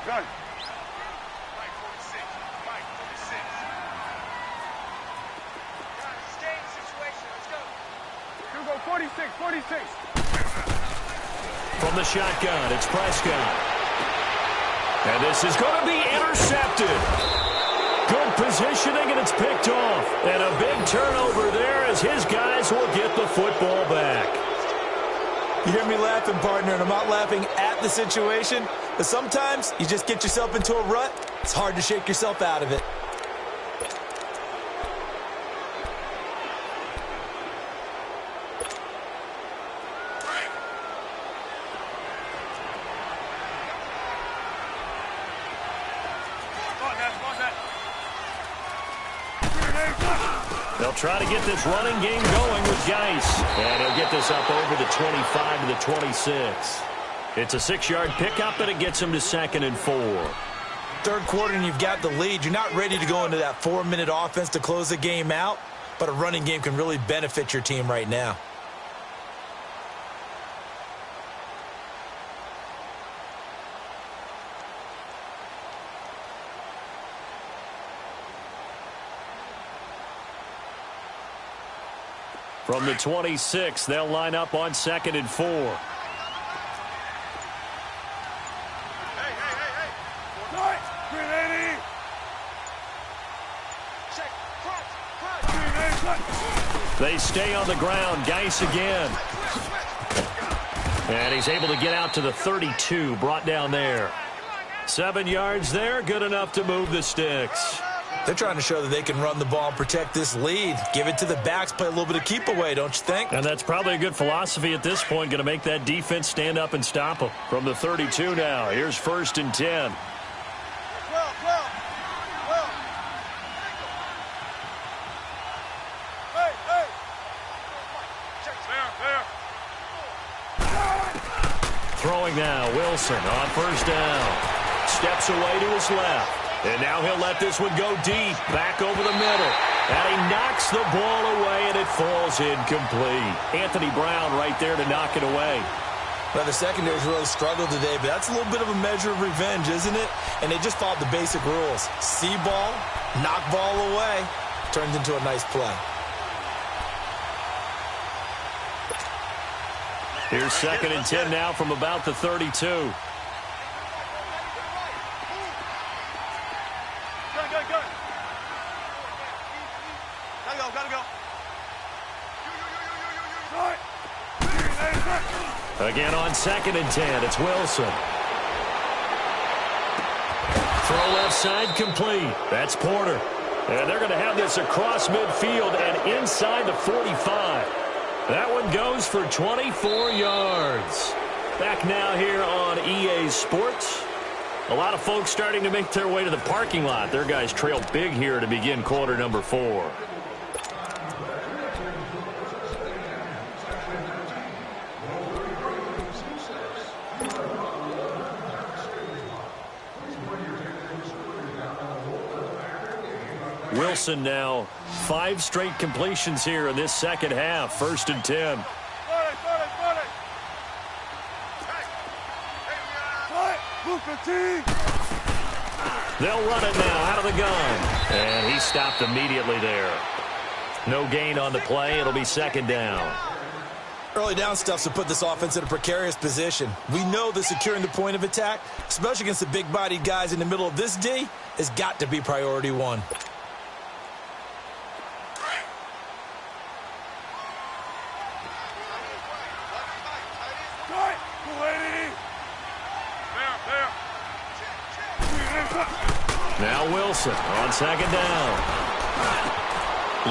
Done.
Mike 46. Mike 46. Guys, stay in the situation. Let's go.
Here we go. 46.
From the shotgun, it's Prescott. And this is going to be intercepted. Good positioning, and it's picked off. And a big turnover there as his guys will get the football back.
You hear me laughing, partner, and I'm not laughing at the situation, but sometimes you just get yourself into a rut. It's hard to shake yourself out of it.
They'll try to get this running game going with Geis. And he'll get this up over the 25 to the 26. It's a 6-yard pickup, and it gets him to 2nd and 4.
Third quarter, and you've got the lead. You're not ready to go into that 4-minute offense to close the game out, but a running game can really benefit your team right now.
From the 26, they'll line up on 2nd and 4. They stay on the ground. Geis again. And he's able to get out to the 32, brought down there. 7 yards there, good enough to move the sticks.
They're trying to show that they can run the ball and protect this lead. Give it to the backs, play a little bit of keep away, don't you think?
And that's probably a good philosophy at this point, going to make that defense stand up and stop them. From the 32 now, here's 1st and 10. Throwing now, Wilson on 1st down. Steps away to his left. And now he'll let this one go deep, back over the middle. And he knocks the ball away, and it falls incomplete. Anthony Brown right there to knock it away.
Well, the secondary's really struggled today, but that's a little bit of a measure of revenge, isn't it? And they just followed the basic rules. See ball, knock ball away. Turns into a nice play.
Here's 2nd and 10 now from about the 32. Again on 2nd and 10, it's Wilson. Throw left side complete. That's Porter. And they're going to have this across midfield and inside the 45. That one goes for 24 yards. Back now here on EA Sports. A lot of folks starting to make their way to the parking lot. Their guys trail big here to begin quarter number 4. Wilson now 5 straight completions here in this second half. 1st and 10. They'll run it now out of the gun. And he stopped immediately there. No gain on the play. It'll be 2nd down.
Early down stuffs to put this offense in a precarious position. We know that securing the point of attack, especially against the big-bodied guys in the middle of this D, has got to be priority 1.
Now Wilson on 2nd down.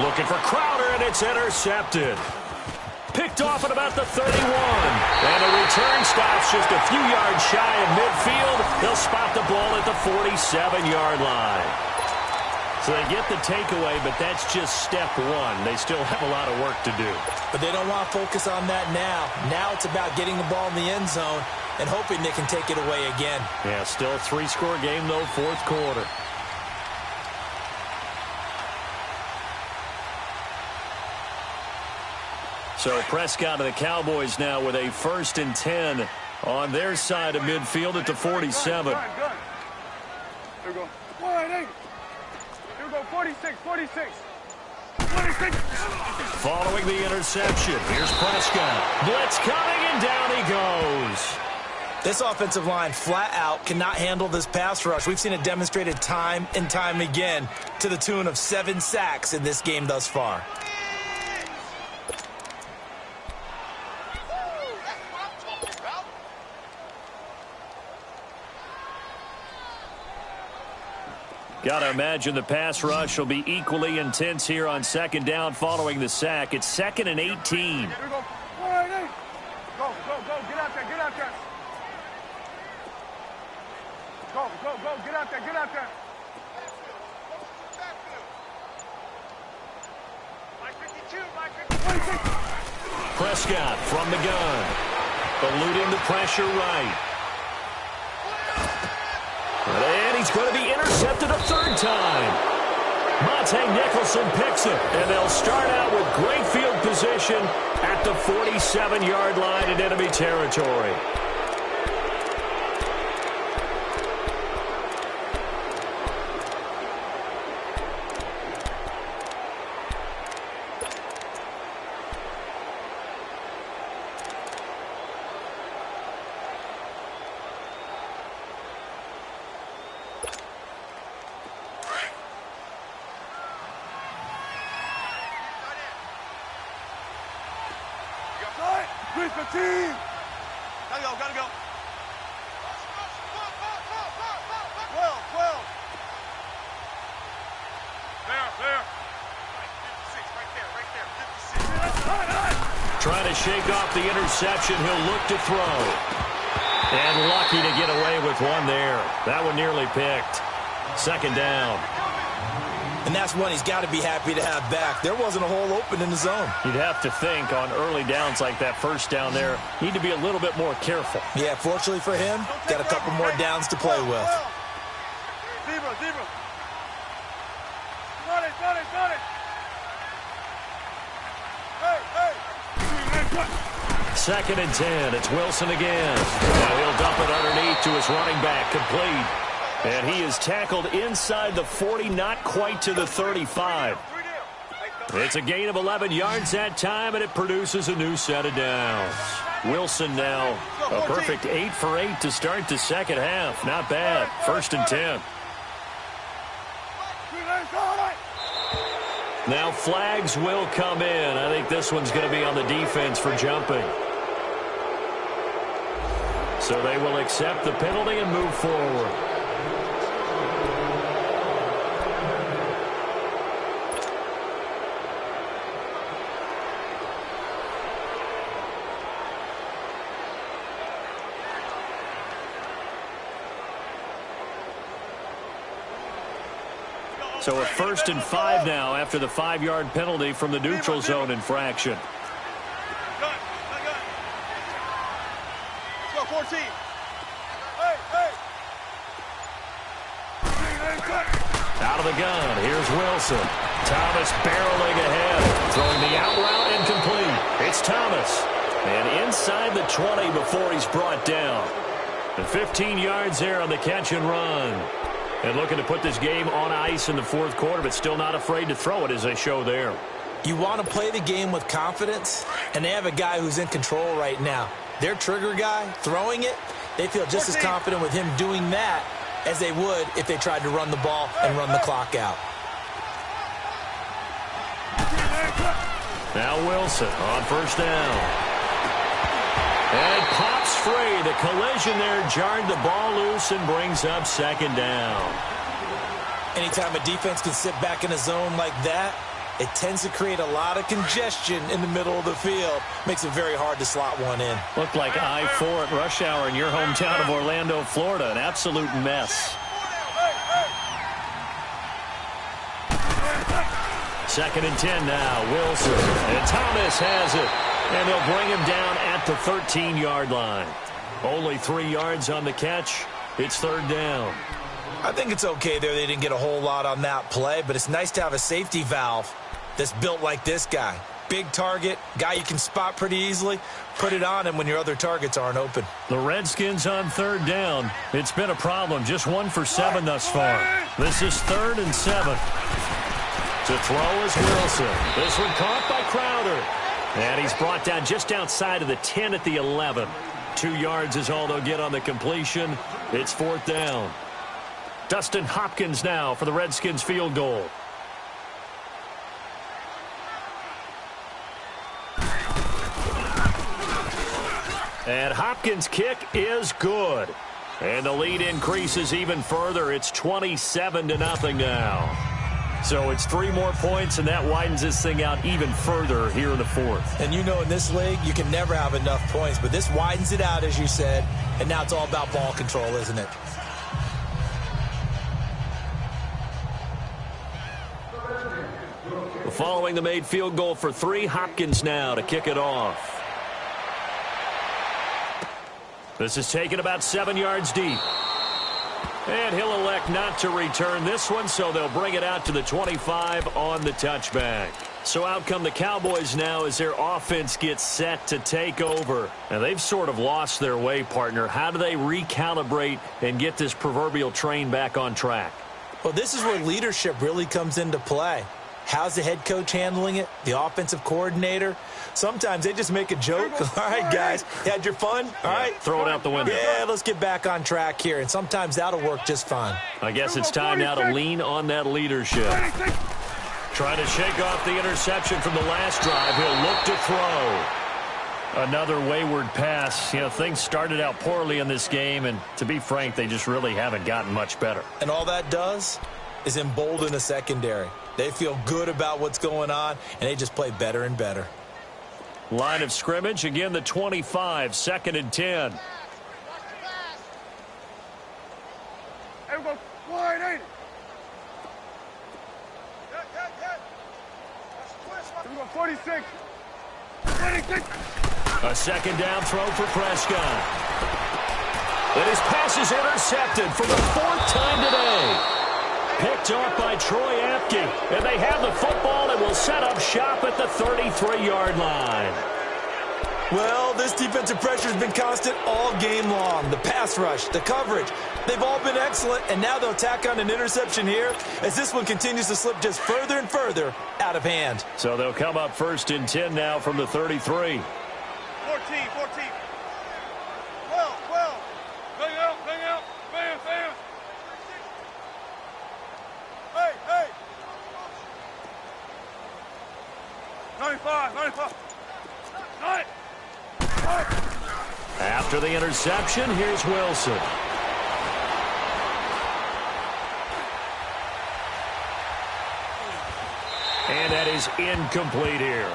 Looking for Crowder, and it's intercepted. Picked off at about the 31. And the return stops just a few yards shy of midfield. They'll spot the ball at the 47-yard line. So they get the takeaway, but that's just step 1. They still have a lot of work to do.
But they don't want to focus on that now. Now it's about getting the ball in the end zone and hoping they can take it away again.
Yeah, still a 3-score game, though, 4th quarter. So Prescott and the Cowboys now with a 1st and 10 on their side of midfield at the 47.
Here we go. Here we go. 46.
Following the interception, here's Prescott. Blitz coming, and down he goes.
This offensive line flat out cannot handle this pass rush. We've seen it demonstrated time and time again to the tune of 7 sacks in this game thus far.
Got to imagine the pass rush will be equally intense here on second down following the sack. It's 2nd and 18.
Here we go. All right, hey. Go. Get out there. Go. Get out there. Mike 52, Mike 52.
Prescott from the gun. Eluding the pressure right. And he's going to be intercepted a third time. Monte Nicholson picks it, and they'll start out with great field position at the 47-yard line in enemy territory.
Gotta go. 12. There. 56, right there. 56.
Trying to shake off the interception. He'll look to throw. And lucky to get away with one there. That one nearly picked. Second down.
And that's one he's got to be happy to have back. There wasn't a hole open in the zone.
You'd have to think on early downs like that first down there, need to be a little bit more careful.
Yeah, fortunately for him, got a couple more downs to play with.
Zebra. Got it. Hey.
2nd and 10. It's Wilson again. Now he'll dump it underneath to his running back. Complete. And he is tackled inside the 40, not quite to the 35. It's a gain of 11 yards that time, and it produces a new set of downs. Wilson now a perfect 8 for 8 to start the second half. Not bad. 1st and 10. Now flags will come in. I think this one's going to be on the defense for jumping. So they will accept the penalty and move forward. So a 1st and 5 now after the 5-yard penalty from the neutral zone infraction.
Let's go, 14. Hey.
Out of the gun, here's Wilson. Thomas barreling ahead, throwing the out route incomplete. It's Thomas. And inside the 20 before he's brought down. And 15 yards there on the catch and run. And looking to put this game on ice in the 4th quarter, but still not afraid to throw it as they show there.
You want to play the game with confidence, and they have a guy who's in control right now. Their trigger guy, throwing it, they feel just as confident with him doing that as they would if they tried to run the ball and run the clock out.
Now Wilson on 1st down. And pops free. The collision there jarred the ball loose and brings up 2nd down.
Anytime a defense can sit back in a zone like that, it tends to create a lot of congestion in the middle of the field. Makes it very hard to slot one in.
Looked like I-4 at rush hour in your hometown of Orlando, Florida. An absolute mess. 2nd and 10 now. Wilson. And Thomas has it. And they'll bring him down at the 13-yard line. Only 3 yards on the catch. It's 3rd down.
I think it's okay there. They didn't get a whole lot on that play, but it's nice to have a safety valve that's built like this guy. Big target, guy you can spot pretty easily. Put it on him when your other targets aren't open.
The Redskins on 3rd down. It's been a problem. Just 1 for 7 thus far. This is 3rd and 7. To throw is Wilson. This one caught by Crowder. And he's brought down just outside of the 10 at the 11. 2 yards is all they'll get on the completion. It's 4th down. Dustin Hopkins now for the Redskins field goal. And Hopkins' kick is good. And the lead increases even further. It's 27-0 now. So it's 3 more points, and that widens this thing out even further here in the 4th.
And you know in this league, you can never have enough points, but this widens it out, as you said, and now it's all about ball control, isn't it?
Following the made field goal for 3, Hopkins now to kick it off. This is taken about 7 yards deep. And he'll elect not to return this one, so they'll bring it out to the 25 on the touchback. So out come the Cowboys now as their offense gets set to take over. And they've sort of lost their way, partner. How do they recalibrate and get this proverbial train back on track?
Well, this is where leadership really comes into play. How's the head coach handling it? The offensive coordinator? Sometimes they just make a joke. All right, guys, you had your fun? All right.
Throw it out the window.
Yeah, let's get back on track here. And sometimes that'll work just fine.
I guess it's time now to lean on that leadership. Trying to shake off the interception from the last drive. He'll look to throw. Another wayward pass. You know, things started out poorly in this game, and to be frank, they just really haven't gotten much better.
And all that does is embolden the secondary. They feel good about what's going on, and they just play better and better.
Line of scrimmage, again the 25, 2nd and 10.
Hey, we go wide, ain't it? We go 46. 26.
A 2nd down throw for Prescott. And his pass is intercepted for the 4th time today. Picked off by Troy Apke. And they have the football and will set up shop at the 33-yard line.
Well, this defensive pressure has been constant all game long. The pass rush, the coverage, they've all been excellent, and now they'll tack on an interception here as this one continues to slip just further and further out of hand.
So they'll come up 1st and 10 now from the 33.
14. 12. Bang out. Bam. Hey. 95. 9.
After the interception, here's Wilson. And that is incomplete here.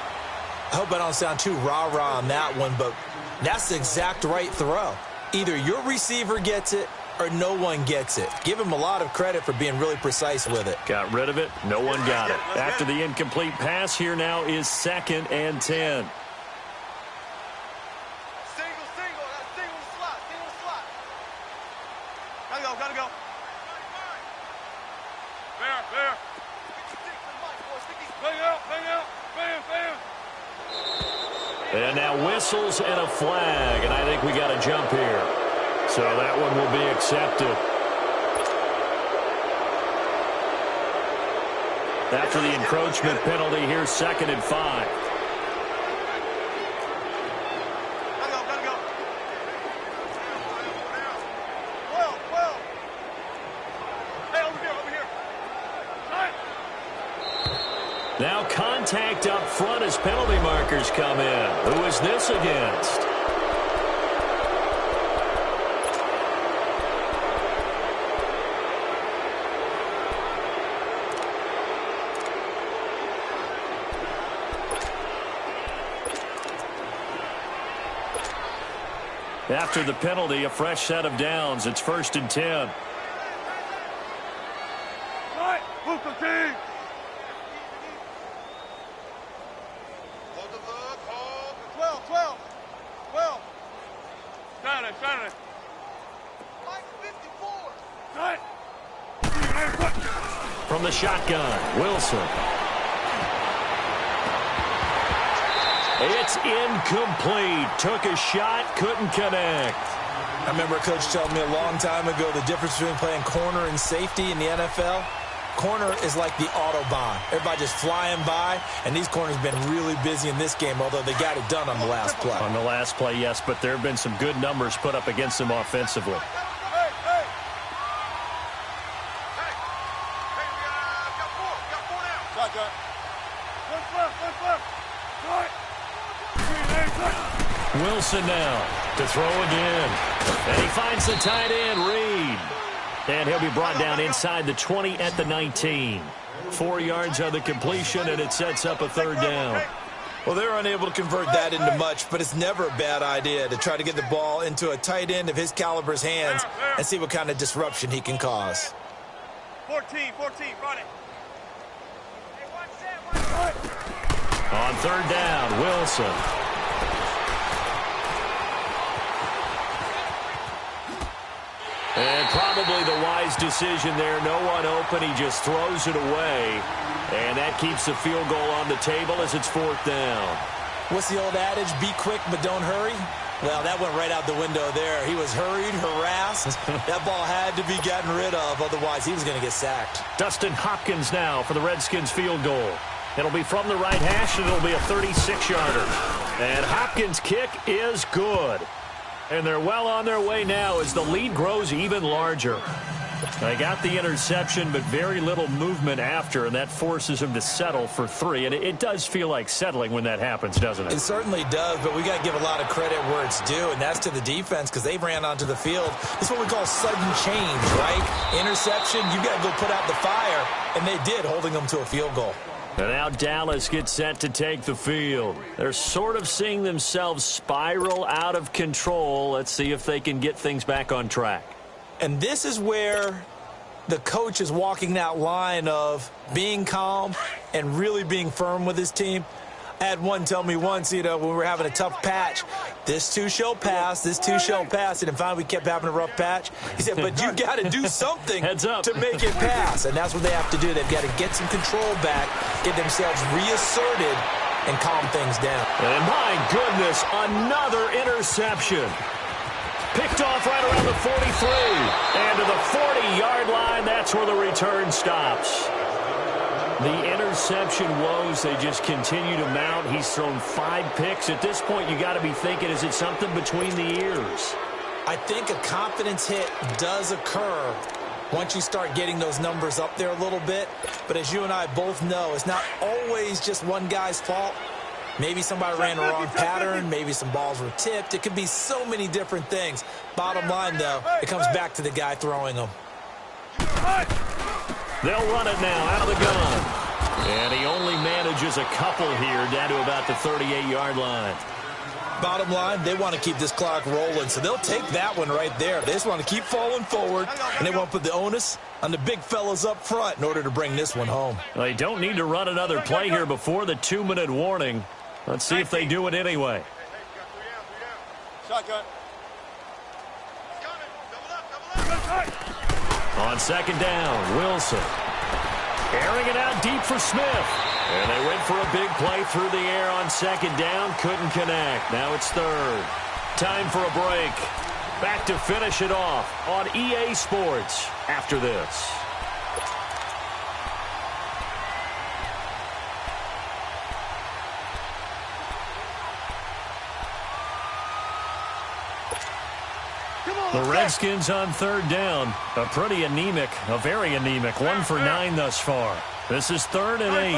I hope I don't sound too rah-rah on that one, but that's the exact right throw. Either your receiver gets it or no one gets it. Give him a lot of credit for being really precise with it.
Got rid of it. No one got it. After the incomplete pass, here now is 2nd and 10.
Single slot. Gotta go. There. Bang out. Bam.
And now whistles and a flag, and I think we got a jump here. So that one will be accepted. After the encroachment penalty, here's 2nd and 5.
Gotta go. 12. Hey, over here.
Now contact up front as penalty markers come in. Who is this against? After the penalty, a fresh set of downs. It's 1st and 10.
Right, Booker team. Hold 12. Saturday. Mike 54. Right.
From the shotgun, Wilson. It's incomplete. Took a shot, couldn't connect.
I remember a coach telling me a long time ago the difference between playing corner and safety in the NFL. corner is like the Autobahn. Everybody just flying by, and these corners have been really busy in this game, although they got it done on the last play.
On the last play, yes, but there have been some good numbers put up against them offensively. Wilson now to throw again. And he finds the tight end, Reed. And he'll be brought down inside the 20 at the 19. 4 yards on the completion, and it sets up a third down.
Well, they're unable to convert that into much, but it's never a bad idea to try to get the ball into a tight end of his caliber's hands and see what kind of disruption he can cause.
14, run it.
On third down, Wilson. And probably the wise decision there. No one open. He just throws it away. And that keeps the field goal on the table as it's fourth down.
What's the old adage? Be quick, but don't hurry. Well, that went right out the window there. He was hurried, harassed. That ball had to be gotten rid of. Otherwise, he was going to get sacked.
Dustin Hopkins now for the Redskins field goal. It'll be from the right hash, and it'll be a 36-yarder. And Hopkins' kick is good. And they're well on their way now as the lead grows even larger. They got the interception, but very little movement after, and that forces them to settle for 3. And it does feel like settling when that happens, doesn't it?
It certainly does, but we got to give a lot of credit where it's due, and that's to the defense because they ran onto the field. This is what we call sudden change, right? Interception, you got to go put out the fire, and they did, holding them to a field goal.
And now Dallas gets set to take the field. They're sort of seeing themselves spiral out of control. Let's see if they can get things back on track.
And this is where the coach is walking that line of being calm and really being firm with his team. I had one tell me once, when we were having a tough patch, this too shall pass, this too shall pass, and finally we kept having a rough patch. He said, but you got to do something
Heads up.
to make it pass, and that's what they have to do. They've got to get some control back, get themselves reasserted, and calm things down.
And my goodness, another interception. Picked off right around the 43. And to the 40-yard line, that's where the return stops. The interception woes, they just continue to mount. He's thrown 5 picks. At this point, you got to be thinking, is it something between the ears?
I think a confidence hit does occur once you start getting those numbers up there a little bit. But as you and I both know, it's not always just one guy's fault. Maybe somebody ran the wrong pattern. Maybe some balls were tipped. It could be so many different things. Bottom line, though, it comes back to the guy throwing them.
They'll run it now out of the gun. And he only manages a couple here down to about the 38-yard line.
Bottom line, they want to keep this clock rolling, so they'll take that one right there. They just want to keep falling forward, and they want to put the onus on the big fellas up front in order to bring this one home.
Well, they don't need to run another play here before the 2-minute warning. Let's see if they do it anyway.
Shotgun.
On second down, Wilson. Airing it out deep for Smith. And they went for a big play through the air on second down. Couldn't connect. Now it's third. Time for a break. Back to finish it off on EA Sports after this. The Redskins on third down. A pretty anemic, a very anemic. 1 for 9 thus far. This is 3rd and 8.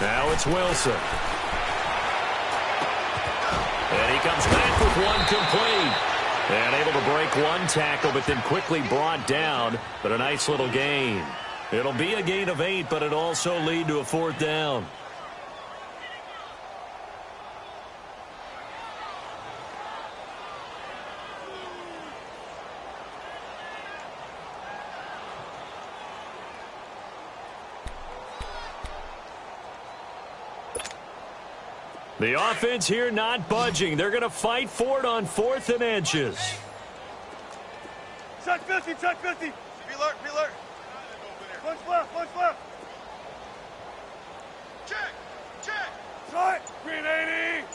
Now it's Wilson. And he comes back with one complete. And able to break one tackle, but then quickly brought down. But a nice little gain. It'll be a gain of 8, but it'll also lead to a 4th down. The offense here not budging. They're going to fight for it on 4th and inches.
Check 50, check 50. Be alert, be alert. Punch left, punch left. Check, check. Shot. Green 80.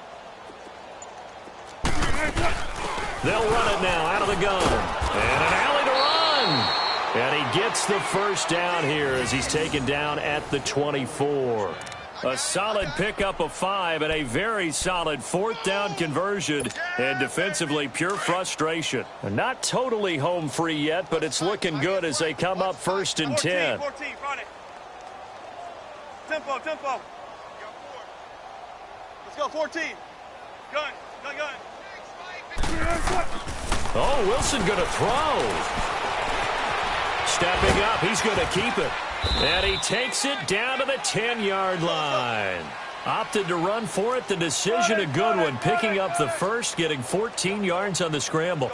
They'll run it now out of the gun. And an alley to run. And he gets the first down here as he's taken down at the 24. A solid pickup of 5 and a very solid fourth down conversion. And defensively, pure frustration. Not totally home free yet, but it's looking good as they come up 1st and 10.
14, run it. Tempo. Let's go, 14. Gun.
Oh, Wilson going to throw. Stepping up, he's going to keep it. And he takes it down to the 10-yard line. Opted to run for it. The decision a good one. Picking up the first, getting 14 yards on the scramble.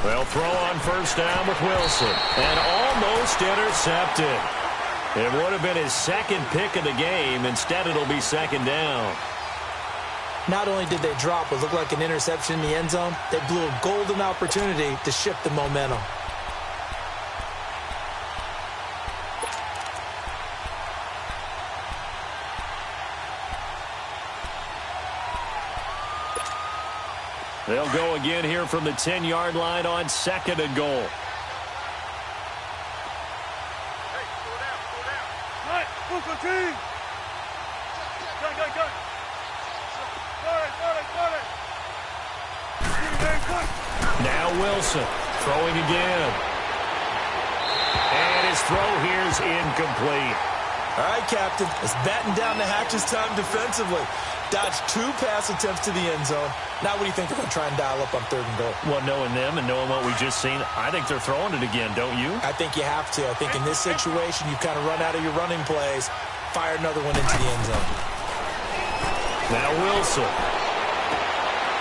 They'll throw on first down with Wilson. And almost intercepted. It would have been his second pick of the game. Instead, it'll be 2nd down.
Not only did they drop what looked like an interception in the end zone, they blew a golden opportunity to shift the momentum.
They'll go again here from the 10-yard line on 2nd and goal. Now Wilson throwing again. And his throw here's incomplete.
All right, Captain. It's batten down the hatches time defensively. Dodged 2 pass attempts to the end zone. Now what do you think they're going to try and dial up on 3rd and goal?
Well, knowing them and knowing what we just seen, I think they're throwing it again, don't you?
I think you have to. I think in this situation, you kind of run out of your running plays, fire another one into the end zone.
Now Wilson.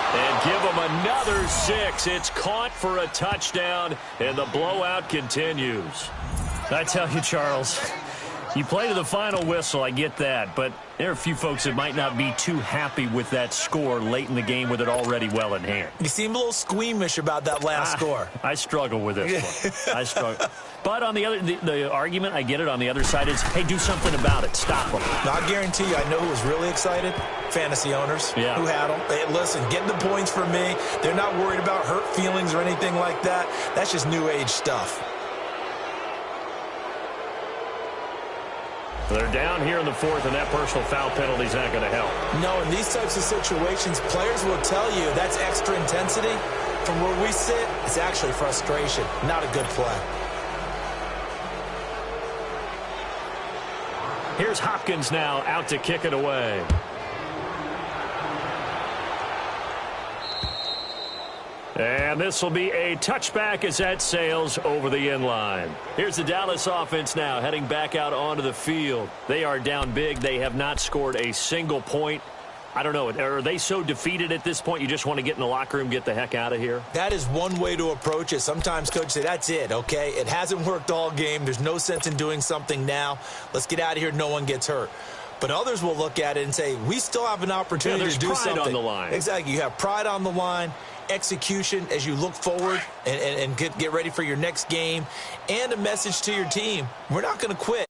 And give him another 6. It's caught for a touchdown, and the blowout continues. I tell you, Charles, you play to the final whistle, I get that, but there are a few folks that might not be too happy with that score late in the game with it already well in hand.
You seem a little squeamish about that last score.
I struggle with this one. I struggle. But on the argument, I get it, on the other side is, hey, do something about it. Stop them.
Now, I guarantee you, I know who was really excited. Fantasy owners who had them. Hey, listen, get the points for me. They're not worried about hurt feelings or anything like that. That's just new age stuff.
They're down here in the 4th, and that personal foul penalty is not going to help.
No, in these types of situations, players will tell you that's extra intensity. From where we sit, it's actually frustration, not a good play.
Here's Hopkins now out to kick it away. And this will be a touchback as that sails over the end line. Here's the Dallas offense now heading back out onto the field. They are down big. They have not scored a single point. I don't know. Are they so defeated at this point you just want to get in the locker room, get the heck out of here?
That is one way to approach it. Sometimes coaches say, that's it, okay? It hasn't worked all game. There's no sense in doing something now. Let's get out of here. No one gets hurt. But others will look at it and say, we still have an opportunity to do something.
There's pride on the line.
Exactly. You have pride on the line, execution as you look forward and get ready for your next game, and a message to your team. We're not going to quit.